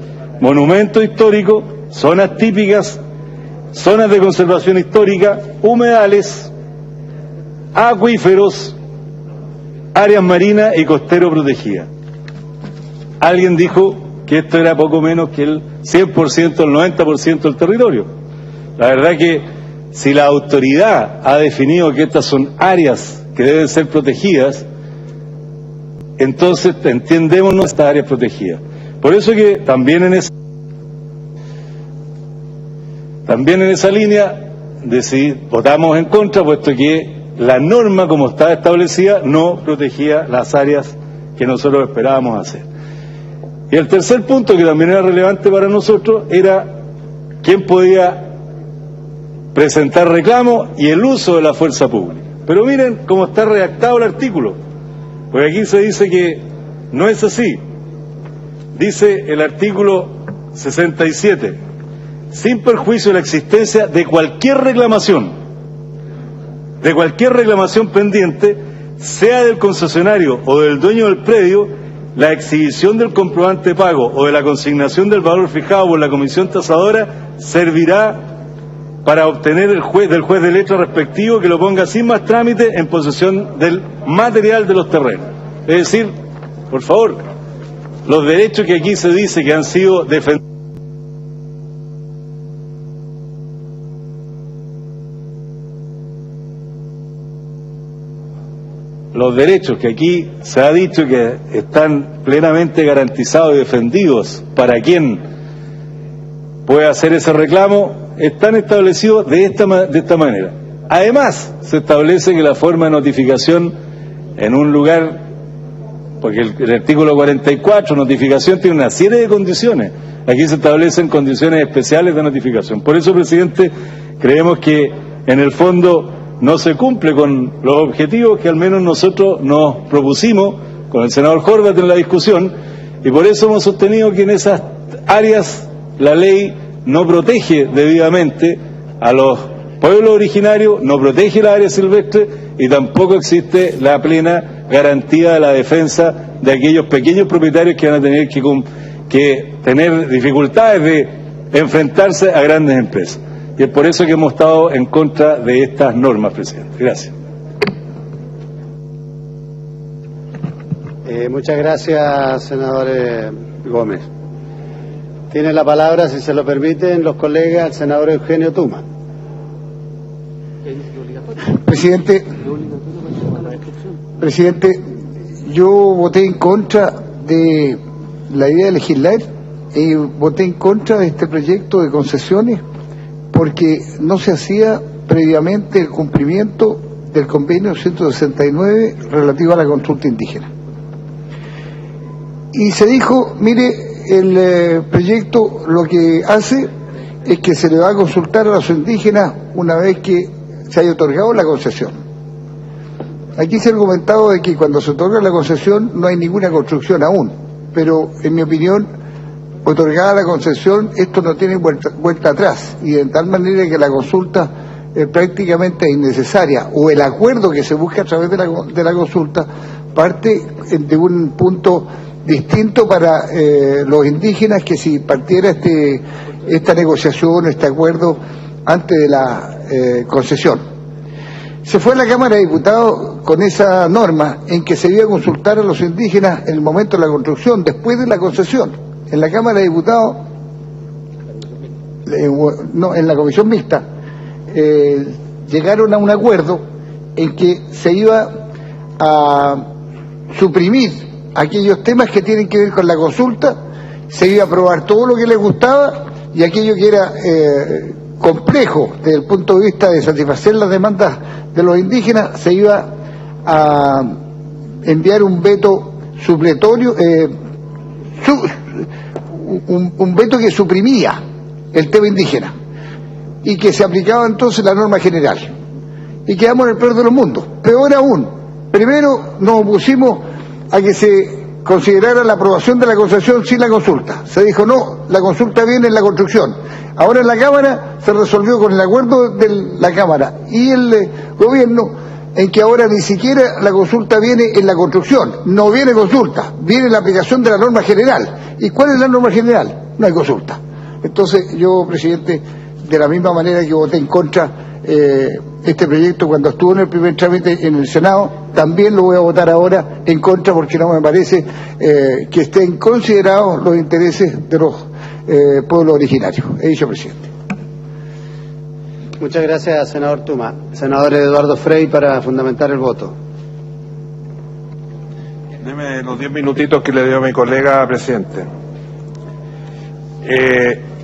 monumentos históricos, zonas típicas, zonas de conservación histórica, humedales, acuíferos, áreas marinas y costero protegidas. Alguien dijo que esto era poco menos que el 100%, el 90% del territorio. La verdad que si la autoridad ha definido que estas son áreas que deben ser protegidas, entonces entendémonos estas áreas protegidas. Por eso que también en esa línea votamos en contra, puesto que la norma como estaba establecida no protegía las áreas que nosotros esperábamos hacer. Y el tercer punto, que también era relevante para nosotros, era quién podía presentar reclamo y el uso de la fuerza pública. Pero miren cómo está redactado el artículo, porque aquí se dice que no es así. Dice el artículo 67, sin perjuicio de la existencia de cualquier reclamación pendiente, sea del concesionario o del dueño del predio, la exhibición del comprobante de pago o de la consignación del valor fijado por la comisión tasadora servirá para obtener del juez de letra respectivo que lo ponga sin más trámite en posesión del material de los terrenos. Es decir, por favor, los derechos que aquí se dice que han sido defendidos, los derechos que aquí se ha dicho que están plenamente garantizados y defendidos para quien pueda hacer ese reclamo, están establecidos de esta manera. Además, se establece que la forma de notificación en un lugar, porque el artículo 44, notificación, tiene una serie de condiciones. Aquí se establecen condiciones especiales de notificación. Por eso, presidente, creemos que en el fondo no se cumple con los objetivos que al menos nosotros nos propusimos con el senador Horvath en la discusión, y por eso hemos sostenido que en esas áreas la ley no protege debidamente a los pueblos originarios, no protege la área silvestre y tampoco existe la plena garantía de la defensa de aquellos pequeños propietarios que van a tener que tener dificultades de enfrentarse a grandes empresas. Y es por eso que hemos estado en contra de estas normas, presidente. Gracias. Muchas gracias, senador Gómez. Tiene la palabra, si se lo permiten, los colegas, el senador Eugenio Tuma. Presidente, yo voté en contra de la idea de legislar y voté en contra de este proyecto de concesiones porque no se hacía previamente el cumplimiento del convenio 169 relativo a la consulta indígena. Y se dijo, mire, el proyecto lo que hace es que se le va a consultar a los indígenas una vez que se haya otorgado la concesión. Aquí se ha argumentado de que cuando se otorga la concesión no hay ninguna construcción aún, pero en mi opinión, otorgada la concesión, esto no tiene vuelta atrás, y de tal manera que la consulta prácticamente es innecesaria, o el acuerdo que se busca a través de la consulta parte de un punto distinto para los indígenas que si partiera esta negociación, este acuerdo antes de la concesión. Se fue a la Cámara de Diputados con esa norma en que se iba a consultar a los indígenas en el momento de la construcción, después de la concesión. En la Cámara de Diputados, en la Comisión Mixta, llegaron a un acuerdo en que se iba a suprimir aquellos temas que tienen que ver con la consulta, se iba a aprobar todo lo que les gustaba y aquello que era complejo desde el punto de vista de satisfacer las demandas de los indígenas, se iba a enviar un veto supletorio, un veto que suprimía el tema indígena y que se aplicaba entonces la norma general. Y quedamos en el peor de los mundos. Peor aún, primero nos opusimos a que se considerara la aprobación de la concesión sin la consulta. Se dijo, no, la consulta viene en la construcción. Ahora en la Cámara se resolvió con el acuerdo de la Cámara y el gobierno en que ahora ni siquiera la consulta viene en la construcción. No viene consulta, viene la aplicación de la norma general. ¿Y cuál es la norma general? No hay consulta. Entonces yo, presidente, de la misma manera que voté en contra este proyecto cuando estuvo en el primer trámite en el Senado, también lo voy a votar ahora en contra porque no me parece que estén considerados los intereses de los pueblos originarios. He dicho, presidente. Muchas gracias, senador Tuma. Senador Eduardo Frei, para fundamentar el voto. Deme los 10 minutitos que le dio a mi colega, presidente.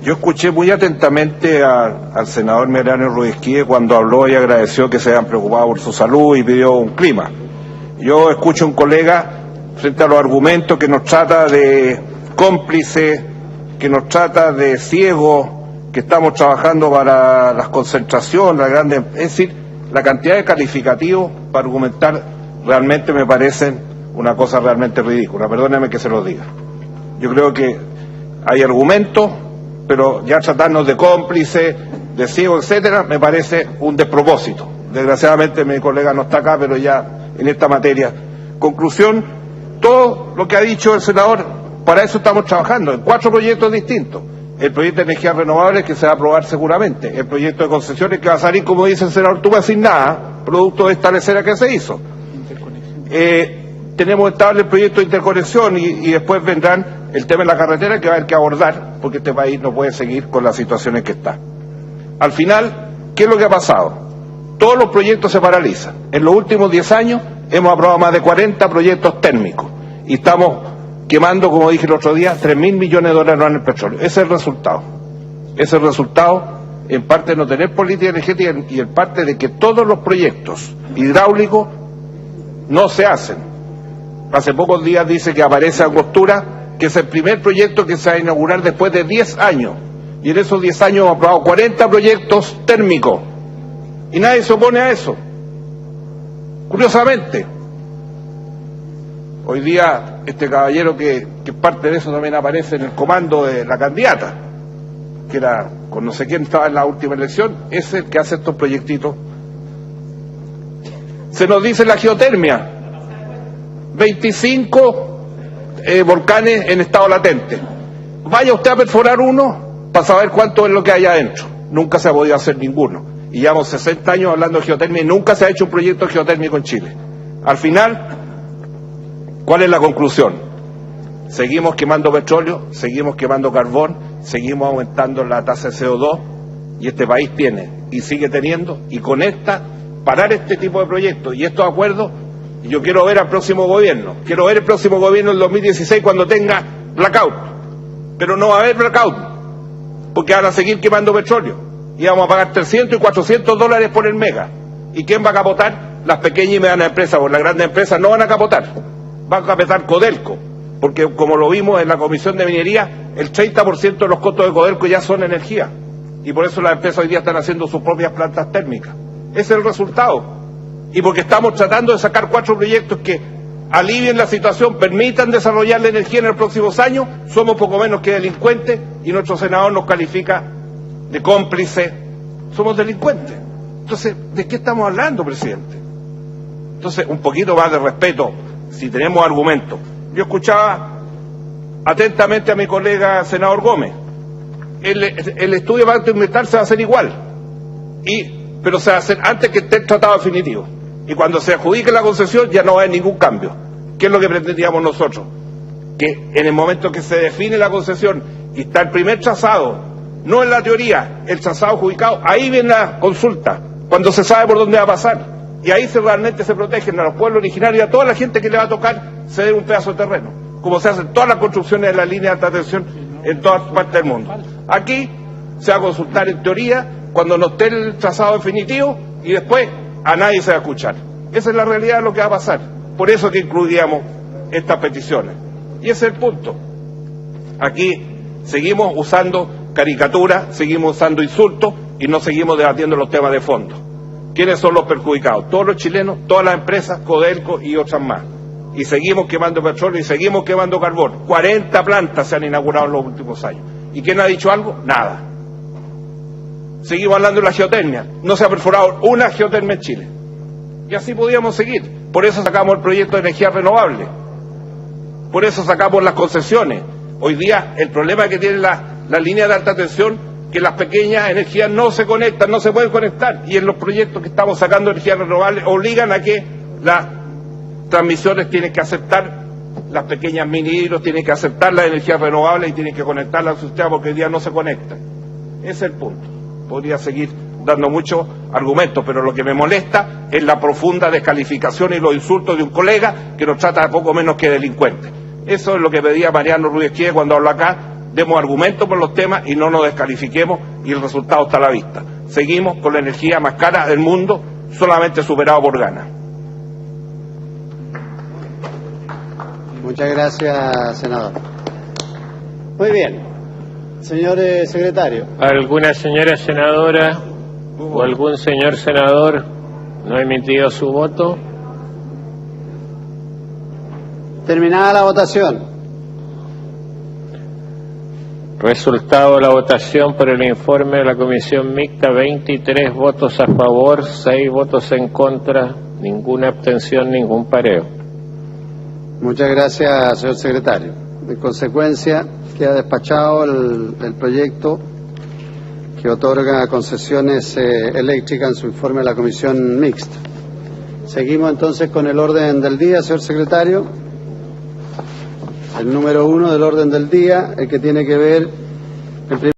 Yo escuché muy atentamente al senador Mariano Rudezquía cuando habló y agradeció que se hayan preocupado por su salud y pidió un clima. Yo escucho a un colega frente a los argumentos que nos trata de cómplice, que nos trata de ciego, que estamos trabajando para las concentraciones, las grandes, es decir, la cantidad de calificativos para argumentar realmente me parecen una cosa realmente ridícula. Perdóneme que se lo diga. Yo creo que hay argumentos, pero ya tratarnos de cómplice, de ciego, etcétera, me parece un despropósito. Desgraciadamente mi colega no está acá, pero ya en esta materia. Conclusión, todo lo que ha dicho el senador, para eso estamos trabajando, en 4 proyectos distintos. El proyecto de energías renovables que se va a aprobar seguramente, el proyecto de concesiones que va a salir, como dice el senador Tuma, sin nada, producto de esta lecera que se hizo. Tenemos estable el proyecto de interconexión y después vendrán el tema de la carretera que va a haber que abordar, porque este país no puede seguir con las situaciones que está. Al final, ¿qué es lo que ha pasado? Todos los proyectos se paralizan. En los últimos 10 años, hemos aprobado más de 40 proyectos térmicos y estamos quemando, como dije el otro día, 3.000 millones de dólares en el petróleo. Ese es el resultado. Ese es el resultado, en parte de no tener política energética y en parte de que todos los proyectos hidráulicos no se hacen. Hace pocos días dice que aparece Angostura, que es el primer proyecto que se va a inaugurar después de 10 años. Y en esos 10 años hemos aprobado 40 proyectos térmicos. Y nadie se opone a eso. Curiosamente, hoy día este caballero que parte de eso también aparece en el comando de la candidata, que era con no sé quién estaba en la última elección, es el que hace estos proyectitos. Se nos dice la geotermia, 25 volcanes en estado latente. Vaya usted a perforar uno para saber cuánto es lo que hay adentro. Nunca se ha podido hacer ninguno. Y llevamos 60 años hablando de geotermia y nunca se ha hecho un proyecto geotérmico en Chile. Al final, ¿cuál es la conclusión? Seguimos quemando petróleo, seguimos quemando carbón, seguimos aumentando la tasa de CO2 y este país tiene y sigue teniendo, y con esta, parar este tipo de proyectos y estos acuerdos. Y yo quiero ver al próximo gobierno, quiero ver el próximo gobierno en 2016 cuando tenga blackout, pero no va a haber blackout porque van a seguir quemando petróleo y vamos a pagar 300 y 400 dólares por el mega. ¿Y quién va a capotar? Las pequeñas y medianas empresas, porque las grandes empresas no van a capotar, van a capotar Codelco, porque como lo vimos en la Comisión de Minería, el 30% de los costos de Codelco ya son energía, y por eso las empresas hoy día están haciendo sus propias plantas térmicas. Ese es el resultado, y porque estamos tratando de sacar 4 proyectos que alivien la situación, permitan desarrollar la energía en los próximos años, somos poco menos que delincuentes, y nuestro senador nos califica de cómplice, somos delincuentes. Entonces, ¿de qué estamos hablando, presidente? Entonces, un poquito más de respeto, si tenemos argumentos. Yo escuchaba atentamente a mi colega senador Gómez. El estudio de impacto ambiental se va a hacer igual, pero se va a hacer antes que esté el tratado definitivo. Y cuando se adjudique la concesión ya no va a haber ningún cambio. ¿Qué es lo que pretendíamos nosotros? Que en el momento que se define la concesión y está el primer trazado, no en la teoría, el trazado adjudicado, ahí viene la consulta, cuando se sabe por dónde va a pasar. Y ahí realmente se protegen a los pueblos originarios y a toda la gente que le va a tocar ceder un pedazo de terreno, como se hacen todas las construcciones de la línea de alta tensión en todas partes del mundo. Aquí se va a consultar en teoría cuando no esté el trazado definitivo y después a nadie se va a escuchar. Esa es la realidad de lo que va a pasar. Por eso que incluíamos estas peticiones. Y ese es el punto. Aquí seguimos usando caricaturas, seguimos usando insultos y no seguimos debatiendo los temas de fondo. ¿Quiénes son los perjudicados? Todos los chilenos, todas las empresas, Codelco y otras más. Y seguimos quemando petróleo y seguimos quemando carbón. 40 plantas se han inaugurado en los últimos años. ¿Y quién ha dicho algo? Nada. Seguimos hablando de la geotermia. No se ha perforado una geotermia en Chile. Y así podíamos seguir. Por eso sacamos el proyecto de energía renovable. Por eso sacamos las concesiones. Hoy día el problema que tiene la línea de alta tensión, que las pequeñas energías no se conectan, no se pueden conectar. Y en los proyectos que estamos sacando de energía renovable obligan a que las transmisiones tienen que aceptar, las pequeñas mini hidros tienen que aceptar las energías renovables y tienen que conectarlas al sistema porque hoy día no se conectan. Ese es el punto. Podría seguir dando muchos argumentos, pero lo que me molesta es la profunda descalificación y los insultos de un colega que nos trata de poco menos que delincuentes. Eso es lo que pedía Mariano Ruiz Quié cuando habla acá. Demos argumentos por los temas y no nos descalifiquemos, y el resultado está a la vista. Seguimos con la energía más cara del mundo, solamente superado por Ghana. Muchas gracias, senador. Muy bien. Señor secretario. ¿Alguna señora senadora o algún señor senador no ha emitido su voto? Terminada la votación. Resultado de la votación por el informe de la Comisión Mixta: 23 votos a favor, 6 votos en contra, ninguna abstención, ningún pareo. Muchas gracias, señor secretario. En consecuencia, queda despachado el proyecto que otorga concesiones eléctricas en su informe de la Comisión Mixta. Seguimos entonces con el orden del día, señor secretario. El número 1 del orden del día, el que tiene que ver